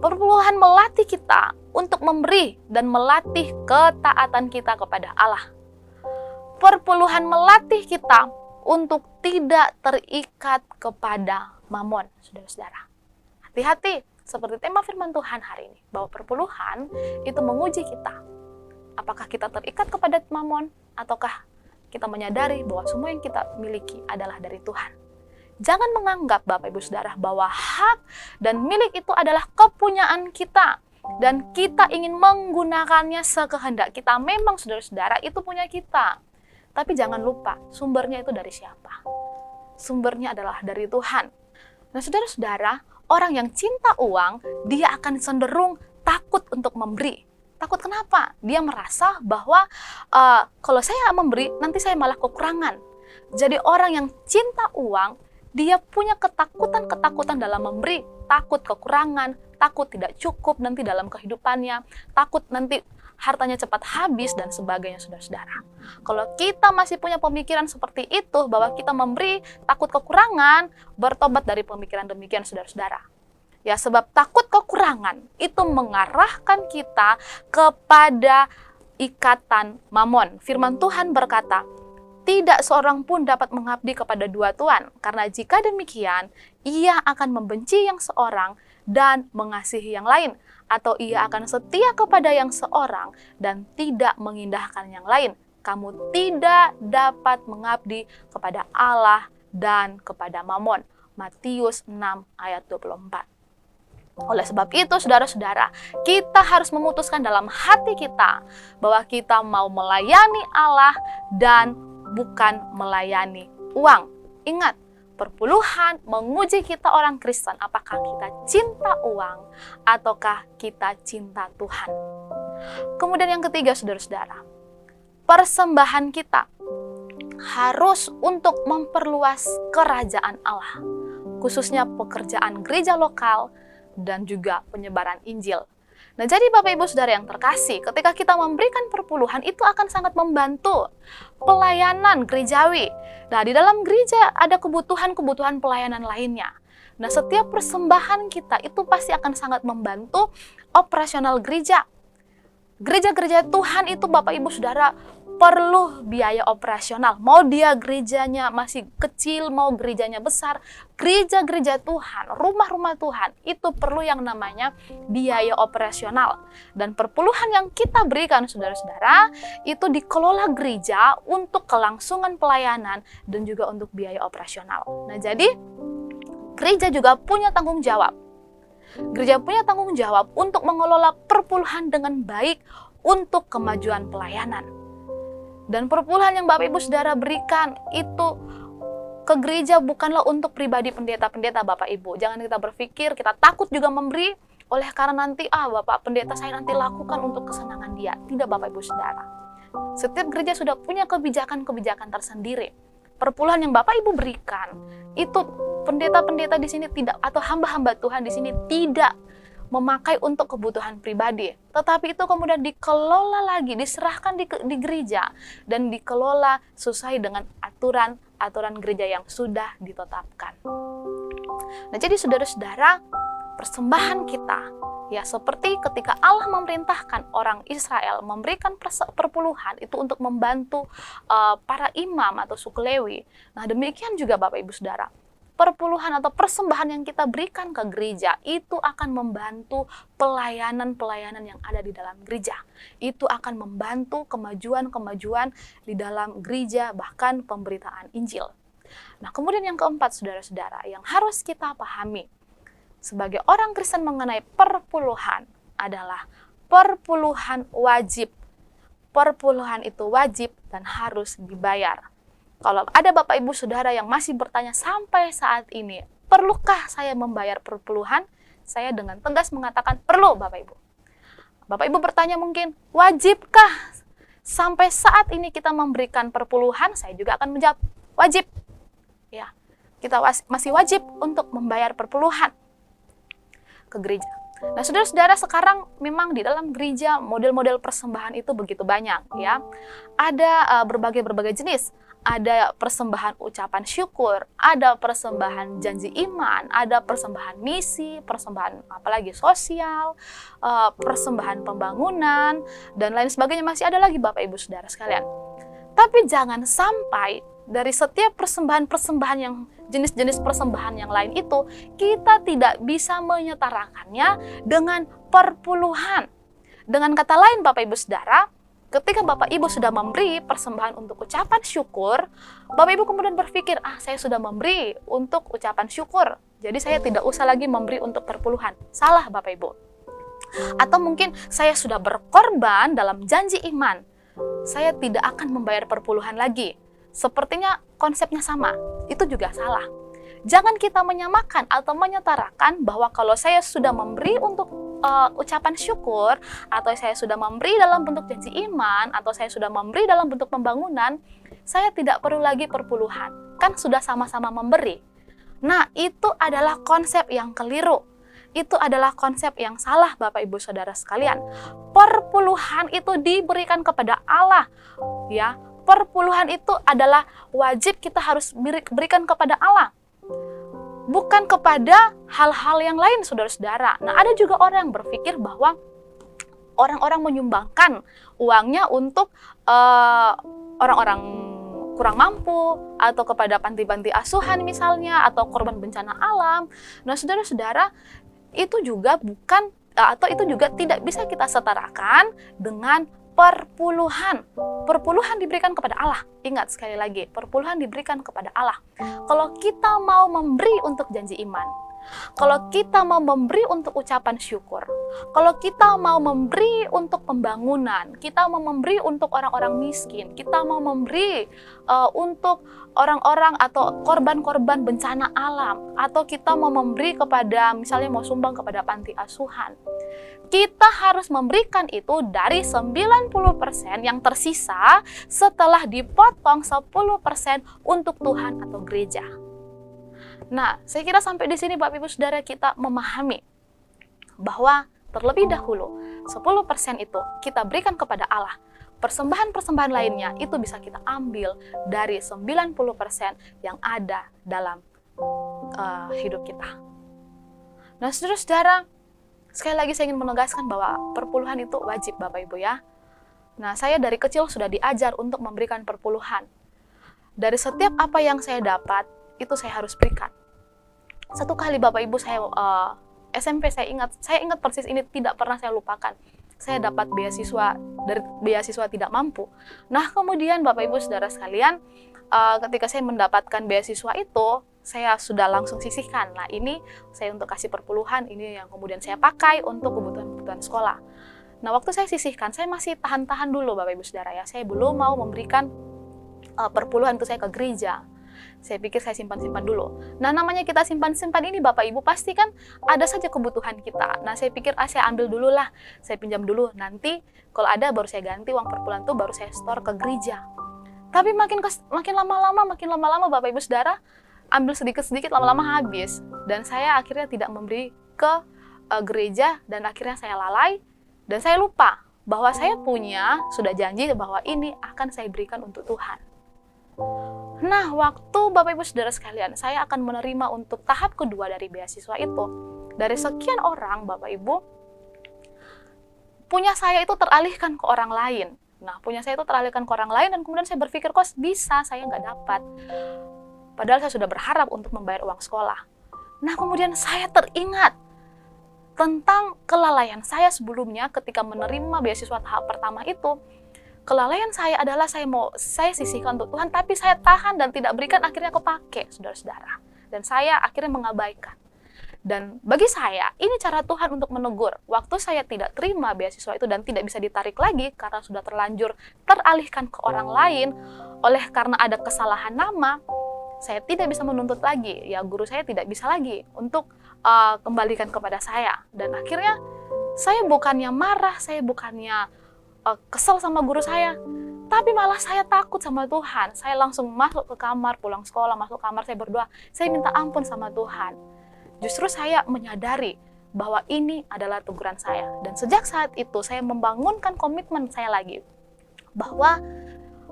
Perpuluhan melatih kita untuk memberi dan melatih ketaatan kita kepada Allah. Perpuluhan melatih kita untuk tidak terikat kepada mamon, saudara-saudara. Hati-hati, seperti tema firman Tuhan hari ini, bahwa perpuluhan itu menguji kita. Apakah kita terikat kepada mamon, ataukah kita menyadari bahwa semua yang kita miliki adalah dari Tuhan. Jangan menganggap Bapak Ibu Saudara bahwa hak dan milik itu adalah kepunyaan kita, dan kita ingin menggunakannya sekehendak kita. Memang saudara-saudara itu punya kita, tapi jangan lupa sumbernya itu dari siapa? Sumbernya adalah dari Tuhan. Nah, saudara-saudara, orang yang cinta uang, dia akan cenderung takut untuk memberi. Takut kenapa? Dia merasa bahwa kalau saya memberi, nanti saya malah kekurangan. Jadi orang yang cinta uang, dia punya ketakutan dalam memberi. Takut kekurangan, takut tidak cukup nanti dalam kehidupannya, takut nanti hartanya cepat habis dan sebagainya, saudara-saudara. Kalau kita masih punya pemikiran seperti itu, bahwa kita memberi, takut kekurangan, bertobat dari pemikiran demikian, saudara-saudara. Ya, sebab takut kekurangan itu mengarahkan kita kepada ikatan mamon. Firman Tuhan berkata, tidak seorang pun dapat mengabdi kepada dua tuan, karena jika demikian, ia akan membenci yang seorang dan mengasihi yang lain, atau ia akan setia kepada yang seorang dan tidak mengindahkan yang lain. Kamu tidak dapat mengabdi kepada Allah dan kepada mamon. Matius 6 ayat 24. Oleh sebab itu, saudara-saudara, kita harus memutuskan dalam hati kita bahwa kita mau melayani Allah dan bukan melayani uang. Ingat, perpuluhan menguji kita orang Kristen, apakah kita cinta uang ataukah kita cinta Tuhan. Kemudian yang ketiga, saudara-saudara, persembahan kita harus untuk memperluas kerajaan Allah, khususnya pekerjaan gereja lokal dan juga penyebaran Injil. Nah, jadi Bapak Ibu Saudara yang terkasih, ketika kita memberikan perpuluhan itu akan sangat membantu pelayanan gerejawi. Nah, di dalam gereja ada kebutuhan-kebutuhan pelayanan lainnya. Nah, setiap persembahan kita itu pasti akan sangat membantu operasional gereja. Gereja-gereja Tuhan itu Bapak Ibu Saudara perlu biaya operasional. Mau dia gerejanya masih kecil, mau gerejanya besar, gereja-gereja Tuhan, rumah-rumah Tuhan, itu perlu yang namanya biaya operasional. Dan perpuluhan yang kita berikan, saudara-saudara, itu dikelola gereja untuk kelangsungan pelayanan dan juga untuk biaya operasional. Nah, jadi gereja juga punya tanggung jawab. Gereja punya tanggung jawab untuk mengelola perpuluhan dengan baik untuk kemajuan pelayanan. Dan perpuluhan yang Bapak Ibu Saudara berikan itu ke gereja bukanlah untuk pribadi pendeta-pendeta Bapak Ibu. Jangan kita berpikir kita takut juga memberi oleh karena nanti Bapak pendeta saya nanti lakukan untuk kesenangan dia. Tidak Bapak Ibu Saudara. Setiap gereja sudah punya kebijakan-kebijakan tersendiri. Perpuluhan yang Bapak Ibu berikan itu pendeta-pendeta di sini tidak, atau hamba-hamba Tuhan di sini tidak memakai untuk kebutuhan pribadi, tetapi itu kemudian dikelola lagi, diserahkan di gereja dan dikelola sesuai dengan aturan gereja yang sudah ditetapkan. Nah, jadi saudara-saudara, persembahan kita ya seperti ketika Allah memerintahkan orang Israel memberikan perpuluhan itu untuk membantu para imam atau suku Lewi. Nah, demikian juga Bapak Ibu Saudara, perpuluhan atau persembahan yang kita berikan ke gereja itu akan membantu pelayanan-pelayanan yang ada di dalam gereja. Itu akan membantu kemajuan-kemajuan di dalam gereja, bahkan pemberitaan Injil. Nah, kemudian yang keempat, saudara-saudara, yang harus kita pahami sebagai orang Kristen mengenai perpuluhan adalah perpuluhan wajib. Perpuluhan itu wajib dan harus dibayar. Kalau ada Bapak Ibu Saudara yang masih bertanya sampai saat ini, perlukah saya membayar perpuluhan? Saya dengan tegas mengatakan perlu Bapak Ibu. Bapak Ibu bertanya mungkin, wajibkah sampai saat ini kita memberikan perpuluhan? Saya juga akan menjawab, wajib. Ya, kita masih wajib untuk membayar perpuluhan ke gereja. Nah, saudara-saudara, sekarang memang di dalam gereja model-model persembahan itu begitu banyak ya. Ada berbagai jenis. Ada persembahan ucapan syukur, ada persembahan janji iman, ada persembahan misi, persembahan apalagi sosial, persembahan pembangunan, dan lain sebagainya. Masih ada lagi Bapak Ibu Saudara sekalian. Tapi jangan sampai dari setiap persembahan-persembahan yang jenis-jenis persembahan yang lain itu, kita tidak bisa menyetarakannya dengan perpuluhan. Dengan kata lain Bapak Ibu Saudara, ketika Bapak Ibu sudah memberi persembahan untuk ucapan syukur, Bapak Ibu kemudian berpikir, saya sudah memberi untuk ucapan syukur, jadi saya tidak usah lagi memberi untuk perpuluhan. Salah Bapak Ibu. Atau mungkin saya sudah berkorban dalam janji iman, saya tidak akan membayar perpuluhan lagi. Sepertinya konsepnya sama, itu juga salah. Jangan kita menyamakan atau menyetarakan bahwa kalau saya sudah memberi untuk ucapan syukur, atau saya sudah memberi dalam bentuk janji iman, atau saya sudah memberi dalam bentuk pembangunan, saya tidak perlu lagi perpuluhan. Kan sudah sama-sama memberi. Nah, itu adalah konsep yang keliru. Itu adalah konsep yang salah Bapak Ibu Saudara sekalian. Perpuluhan itu diberikan kepada Allah. Ya, perpuluhan itu adalah wajib kita harus berikan kepada Allah. Bukan kepada hal-hal yang lain, saudara-saudara. Nah, ada juga orang yang berpikir bahwa orang-orang menyumbangkan uangnya untuk orang-orang kurang mampu, atau kepada panti-panti asuhan misalnya, atau korban bencana alam. Nah, saudara-saudara, itu juga bukan, atau itu juga tidak bisa kita setarakan dengan perpuluhan. Perpuluhan diberikan kepada Allah. Ingat sekali lagi, perpuluhan diberikan kepada Allah. Kalau kita mau memberi untuk janji iman, kalau kita mau memberi untuk ucapan syukur, kalau kita mau memberi untuk pembangunan, kita mau memberi untuk orang-orang miskin, kita mau memberi untuk orang-orang atau korban-korban bencana alam, atau kita mau memberi kepada, misalnya mau sumbang kepada panti asuhan, kita harus memberikan itu dari 90% yang tersisa setelah dipotong 10% untuk Tuhan atau gereja. Nah, saya kira sampai di sini Bapak Ibu Saudara kita memahami bahwa terlebih dahulu 10% itu kita berikan kepada Allah. Persembahan-persembahan lainnya itu bisa kita ambil dari 90% yang ada dalam hidup kita. Nah, saudara-saudara, sekali lagi saya ingin menegaskan bahwa perpuluhan itu wajib Bapak Ibu ya. Nah, saya dari kecil sudah diajar untuk memberikan perpuluhan. Dari setiap apa yang saya dapat, itu saya harus berikan. Satu kali Bapak Ibu saya SMP, saya ingat persis, ini tidak pernah saya lupakan. Saya dapat beasiswa dari beasiswa tidak mampu. Nah, kemudian Bapak Ibu Saudara sekalian, ketika saya mendapatkan beasiswa itu, saya sudah langsung sisihkan. Nah, ini saya untuk kasih perpuluhan, ini yang kemudian saya pakai untuk kebutuhan-kebutuhan sekolah. Nah, waktu saya sisihkan, saya masih tahan-tahan dulu Bapak Ibu Saudara ya. Saya belum mau memberikan perpuluhan itu saya ke gereja. Saya pikir saya simpan-simpan dulu. Nah, namanya kita simpan-simpan ini Bapak Ibu, pasti kan ada saja kebutuhan kita. Nah, saya pikir saya ambil dulu lah, saya pinjam dulu. Nanti kalau ada baru saya ganti uang perpuluhan itu, baru saya store ke gereja. Tapi makin lama-lama Bapak Ibu Saudara, ambil sedikit-sedikit, lama-lama habis. Dan saya akhirnya tidak memberi ke gereja, dan akhirnya saya lalai, dan saya lupa bahwa saya sudah janji bahwa ini akan saya berikan untuk Tuhan. Nah, waktu Bapak Ibu Saudara sekalian, saya akan menerima untuk tahap kedua dari beasiswa itu. Dari sekian orang, Bapak Ibu, punya saya itu teralihkan ke orang lain. Nah, punya saya itu teralihkan ke orang lain, dan kemudian saya berpikir, kok bisa saya nggak dapat? Padahal saya sudah berharap untuk membayar uang sekolah. Nah, kemudian saya teringat tentang kelalaian saya sebelumnya ketika menerima beasiswa tahap pertama itu. Kelalaian saya adalah saya sisihkan untuk Tuhan, tapi saya tahan dan tidak berikan, akhirnya kepake, saudara-saudara. Dan saya akhirnya mengabaikan. Dan bagi saya, ini cara Tuhan untuk menegur. Waktu saya tidak terima beasiswa itu dan tidak bisa ditarik lagi karena sudah terlanjur teralihkan ke orang lain, oleh karena ada kesalahan nama, saya tidak bisa menuntut lagi. Ya, guru saya tidak bisa lagi untuk kembalikan kepada saya. Dan akhirnya saya bukannya marah, saya bukannya kesel sama guru saya, tapi malah saya takut sama Tuhan. Saya langsung masuk ke kamar, pulang sekolah, masuk kamar, saya berdoa, saya minta ampun sama Tuhan. Justru saya menyadari bahwa ini adalah teguran saya. Dan sejak saat itu saya membangunkan komitmen saya lagi, bahwa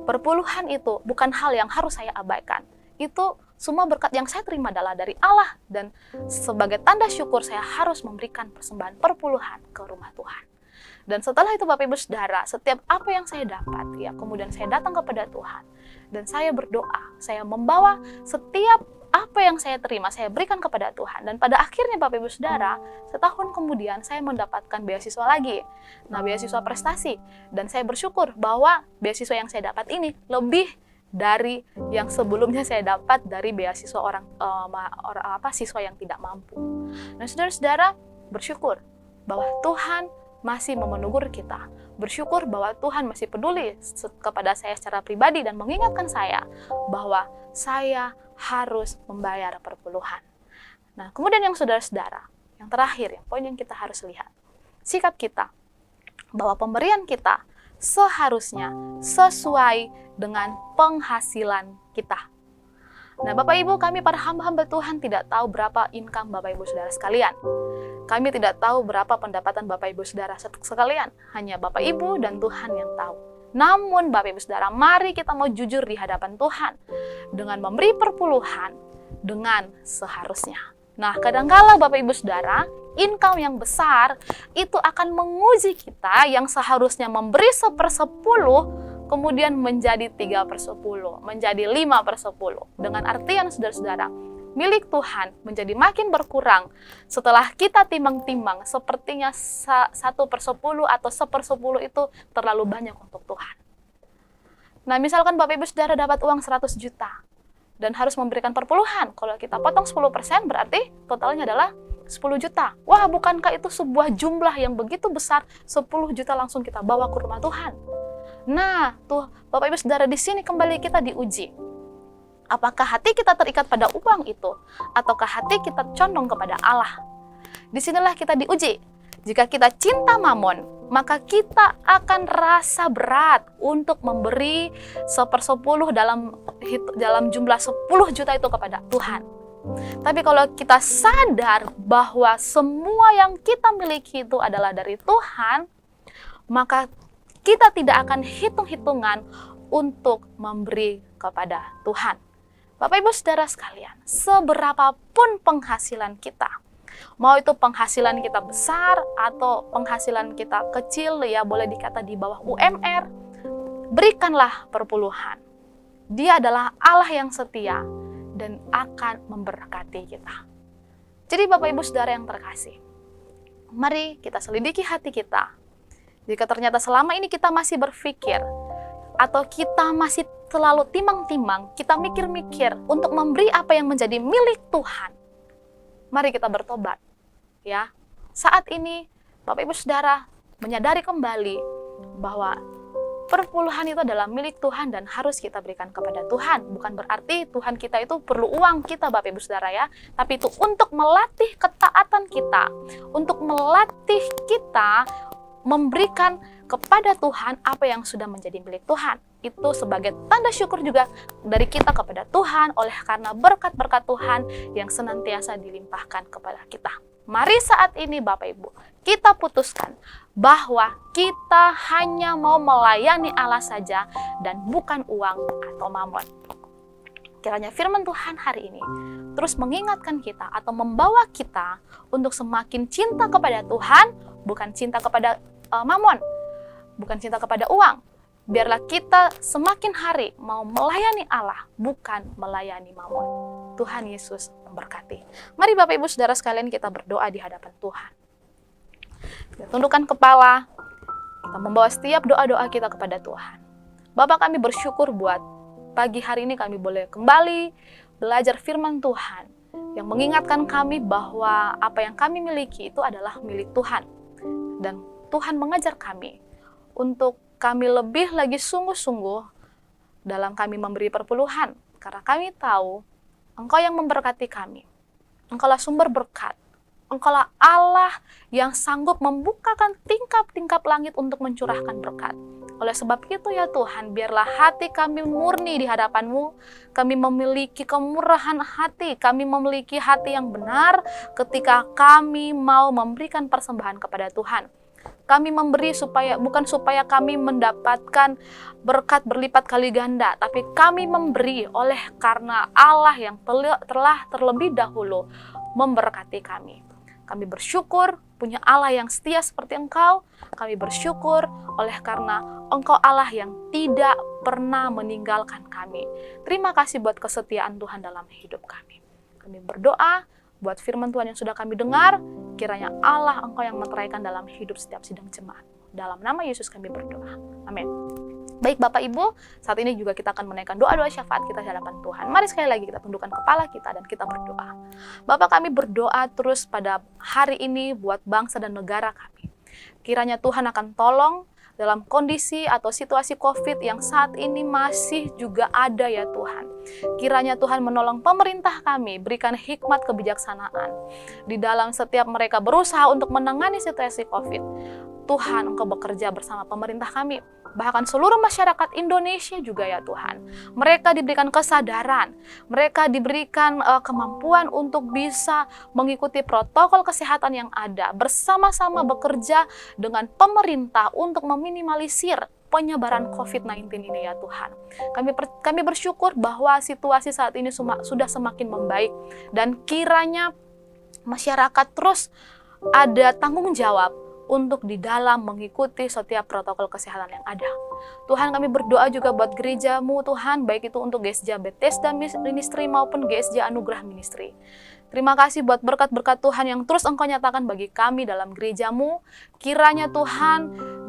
perpuluhan itu bukan hal yang harus saya abaikan. Itu semua berkat yang saya terima adalah dari Allah, dan sebagai tanda syukur saya harus memberikan persembahan perpuluhan ke rumah Tuhan. Dan setelah itu Bapak Ibu Saudara, setiap apa yang saya dapat, ya kemudian saya datang kepada Tuhan dan saya berdoa, saya membawa setiap apa yang saya terima, saya berikan kepada Tuhan. Dan pada akhirnya Bapak Ibu Saudara, setahun kemudian saya mendapatkan beasiswa lagi. Nah, beasiswa prestasi. Dan saya bersyukur bahwa beasiswa yang saya dapat ini lebih dari yang sebelumnya saya dapat dari beasiswa siswa yang tidak mampu. Nah, saudara-saudara, bersyukur bahwa Tuhan masih memenugur kita. Bersyukur bahwa Tuhan masih peduli kepada saya secara pribadi dan mengingatkan saya bahwa saya harus membayar perpuluhan. Nah, kemudian yang saudara-saudara, yang terakhir, poin yang kita harus lihat, sikap kita bahwa pemberian kita seharusnya sesuai dengan penghasilan kita. Nah, Bapak Ibu, kami para hamba-hamba Tuhan tidak tahu berapa income Bapak Ibu Saudara sekalian. Kami tidak tahu berapa pendapatan Bapak Ibu Saudara sekalian. Hanya Bapak Ibu dan Tuhan yang tahu. Namun Bapak Ibu Saudara, mari kita mau jujur di hadapan Tuhan dengan memberi perpuluhan dengan seharusnya. Nah, kadangkala Bapak Ibu Saudara, income yang besar itu akan menguji kita yang seharusnya memberi 1/10, kemudian menjadi 3/10, menjadi 5/10. Dengan artian saudara-saudara, milik Tuhan menjadi makin berkurang setelah kita timbang-timbang, sepertinya 1/10 atau 1/10 itu terlalu banyak untuk Tuhan. Nah, misalkan Bapak Ibu Saudara dapat uang 100 juta dan harus memberikan perpuluhan. Kalau kita potong 10%, berarti totalnya adalah 10 juta. Wah, bukankah itu sebuah jumlah yang begitu besar, 10 juta langsung kita bawa ke rumah Tuhan? Nah, tuh Bapak Ibu Saudara, di sini kembali kita diuji. Apakah hati kita terikat pada uang itu, ataukah hati kita condong kepada Allah? Disinilah kita diuji. Jika kita cinta mamon, maka kita akan rasa berat untuk memberi 1/10 dalam jumlah 10 juta itu kepada Tuhan. Tapi kalau kita sadar bahwa semua yang kita miliki itu adalah dari Tuhan, maka kita tidak akan hitung-hitungan untuk memberi kepada Tuhan. Bapak Ibu Saudara sekalian, seberapapun penghasilan kita, mau itu penghasilan kita besar atau penghasilan kita kecil, ya boleh dikata di bawah UMR, berikanlah perpuluhan. Dia adalah Allah yang setia dan akan memberkati kita. Jadi Bapak Ibu Saudara yang terkasih, mari kita selidiki hati kita. Jika ternyata selama ini kita masih berpikir atau kita masih selalu timang-timang, kita mikir-mikir untuk memberi apa yang menjadi milik Tuhan, mari kita bertobat. Ya, saat ini Bapak Ibu Saudara, menyadari kembali bahwa perpuluhan itu adalah milik Tuhan dan harus kita berikan kepada Tuhan. Bukan berarti Tuhan kita itu perlu uang kita, Bapak Ibu Saudara ya, tapi itu untuk melatih ketaatan kita, untuk melatih kita memberikan kepada Tuhan apa yang sudah menjadi milik Tuhan. Itu sebagai tanda syukur juga dari kita kepada Tuhan oleh karena berkat-berkat Tuhan yang senantiasa dilimpahkan kepada kita. Mari saat ini Bapak Ibu, kita putuskan bahwa kita hanya mau melayani Allah saja dan bukan uang atau mamon. Kiranya firman Tuhan hari ini terus mengingatkan kita atau membawa kita untuk semakin cinta kepada Tuhan, bukan cinta kepada mamon, bukan cinta kepada uang. Biarlah kita semakin hari mau melayani Allah, bukan melayani mamon. Tuhan Yesus memberkati. Mari Bapak Ibu Saudara sekalian kita berdoa di hadapan Tuhan. Kita tundukkan kepala, kita membawa setiap doa-doa kita kepada Tuhan. Bapak, kami bersyukur buat pagi hari ini kami boleh kembali belajar firman Tuhan yang mengingatkan kami bahwa apa yang kami miliki itu adalah milik Tuhan. Dan Tuhan mengajar kami untuk kami lebih lagi sungguh-sungguh dalam kami memberi perpuluhan. Karena kami tahu Engkau yang memberkati kami. Engkaulah sumber berkat. Engkaulah Allah yang sanggup membukakan tingkap-tingkap langit untuk mencurahkan berkat. Oleh sebab itu ya Tuhan, biarlah hati kami murni di hadapan-Mu. Kami memiliki kemurahan hati, kami memiliki hati yang benar ketika kami mau memberikan persembahan kepada Tuhan. Kami memberi bukan supaya kami mendapatkan berkat berlipat kali ganda, tapi kami memberi oleh karena Allah yang telah terlebih dahulu memberkati kami. Kami bersyukur punya Allah yang setia seperti Engkau. Kami bersyukur oleh karena Engkau Allah yang tidak pernah meninggalkan kami. Terima kasih buat kesetiaan Tuhan dalam hidup kami. Kami berdoa buat firman Tuhan yang sudah kami dengar, kiranya Allah Engkau yang meteraikan dalam hidup setiap sidang jemaat. Dalam nama Yesus kami berdoa. Amin. Baik Bapak Ibu, saat ini juga kita akan menaikkan doa-doa syafaat kita di hadapan Tuhan. Mari sekali lagi kita tundukkan kepala kita dan kita berdoa. Bapak, kami berdoa terus pada hari ini buat bangsa dan negara kami. Kiranya Tuhan akan tolong dalam kondisi atau situasi COVID yang saat ini masih juga ada ya Tuhan. Kiranya Tuhan menolong pemerintah kami, berikan hikmat kebijaksanaan di dalam setiap mereka berusaha untuk menangani situasi COVID. Tuhan, Engkau bekerja bersama pemerintah kami, bahkan seluruh masyarakat Indonesia juga ya Tuhan. Mereka diberikan kesadaran, mereka diberikan kemampuan untuk bisa mengikuti protokol kesehatan yang ada, bersama-sama bekerja dengan pemerintah untuk meminimalisir penyebaran COVID-19 ini ya Tuhan. Kami bersyukur bahwa situasi saat ini sudah semakin membaik dan kiranya masyarakat terus ada tanggung jawab untuk di dalam mengikuti setiap protokol kesehatan yang ada. Tuhan, kami berdoa juga buat gereja-Mu Tuhan, baik itu untuk GSJ Bethesda Ministry maupun GSJ Anugerah Ministry. Terima kasih buat berkat-berkat Tuhan yang terus Engkau nyatakan bagi kami dalam gereja-Mu. Kiranya Tuhan,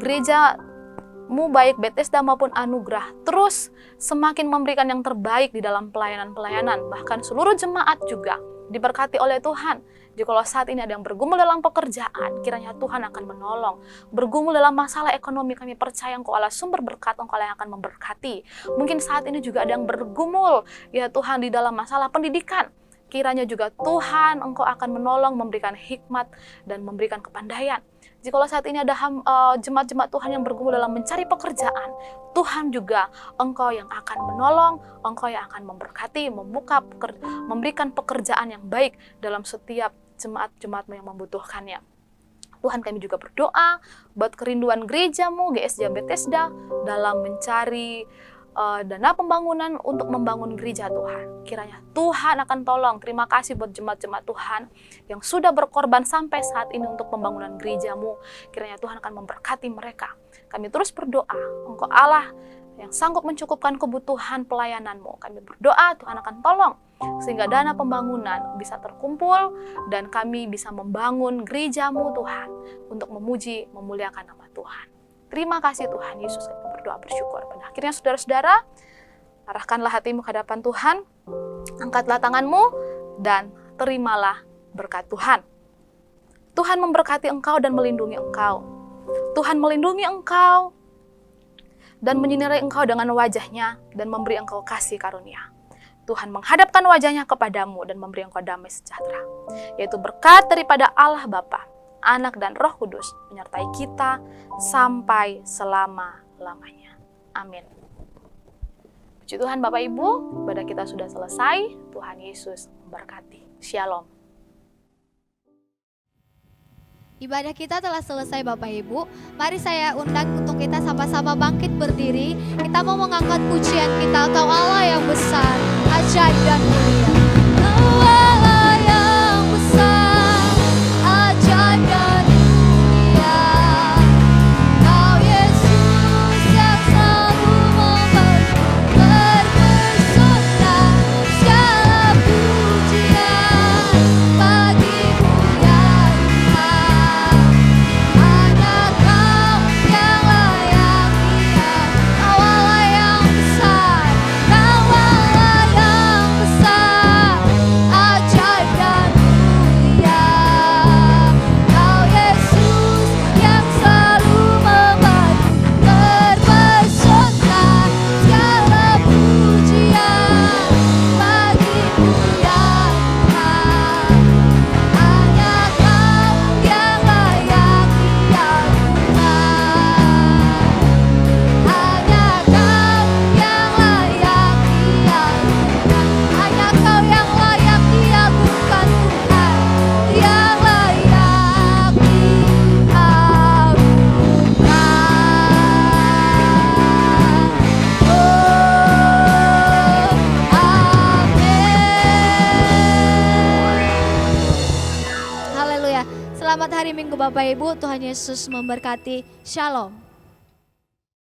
gereja-Mu baik Bethesda maupun Anugerah terus semakin memberikan yang terbaik di dalam pelayanan-pelayanan. Bahkan seluruh jemaat juga diberkati oleh Tuhan. Jikalau saat ini ada yang bergumul dalam pekerjaan, kiranya Tuhan akan menolong. Bergumul dalam masalah ekonomi, kami percaya Engkau Allah sumber berkat, Engkau Allah yang akan memberkati. Mungkin saat ini juga ada yang bergumul, ya Tuhan, di dalam masalah pendidikan. Kiranya juga Tuhan Engkau akan menolong, memberikan hikmat dan memberikan kepandaian. Jikalau saat ini ada jemaat-jemaat Tuhan yang bergumul dalam mencari pekerjaan, Tuhan juga Engkau yang akan menolong, Engkau yang akan memberkati, memberikan pekerjaan yang baik dalam setiap jemaat-jemaat-Mu yang membutuhkannya. Tuhan, kami juga berdoa buat kerinduan gereja-Mu, GSJ Bethesda, dalam mencari dana pembangunan untuk membangun gereja Tuhan. Kiranya Tuhan akan tolong. Terima kasih buat jemaat-jemaat Tuhan yang sudah berkorban sampai saat ini untuk pembangunan gereja-Mu. Kiranya Tuhan akan memberkati mereka. Kami terus berdoa, Engkau Allah yang sanggup mencukupkan kebutuhan pelayanan-Mu. Kami berdoa Tuhan akan tolong sehingga dana pembangunan bisa terkumpul dan kami bisa membangun gereja-Mu Tuhan untuk memuji, memuliakan nama Tuhan. Terima kasih Tuhan Yesus, kami berdoa bersyukur. Pada akhirnya saudara-saudara, arahkanlah hatimu ke hadapan Tuhan, angkatlah tanganmu, dan terimalah berkat Tuhan. Tuhan memberkati engkau dan melindungi engkau. Tuhan melindungi engkau dan menyinari engkau dengan wajah-Nya dan memberi engkau kasih karunia. Tuhan menghadapkan wajah-Nya kepadamu dan memberi engkau damai sejahtera. Yaitu berkat daripada Allah Bapa, Anak dan Roh Kudus menyertai kita sampai selama-lamanya. Amin. Puji Tuhan Bapak Ibu, ibadah kita sudah selesai. Tuhan Yesus memberkati. Shalom. Ibadah kita telah selesai Bapak Ibu. Mari saya undang untuk kita sama-sama bangkit berdiri. Kita mau mengangkat pujian kita, Kau Allah yang besar, ajaib dan mulia. Kau Allah yang besar, ajaib dan mulia. Kau Yesus yang selalu membantu, terpesona segala pujian bagimu ya Tuhan. Hanya Kau yang layak diam. Kau Allah yang besar, Kau Allah yang besar, ajaib dan mulia. Kau Yesus yang selalu membantu, terpesona segala pujian bagimu ya Tuhan. Hanya Kau yang layak diam Tuhan. Hanya Kau yang layak diagukan. Hanya Kau yang layak diagukan Tuhan. Yang layak diagukan. Amin. Haleluya. Selamat hari Minggu Bapak Ibu. Tuhan Yesus memberkati. Shalom.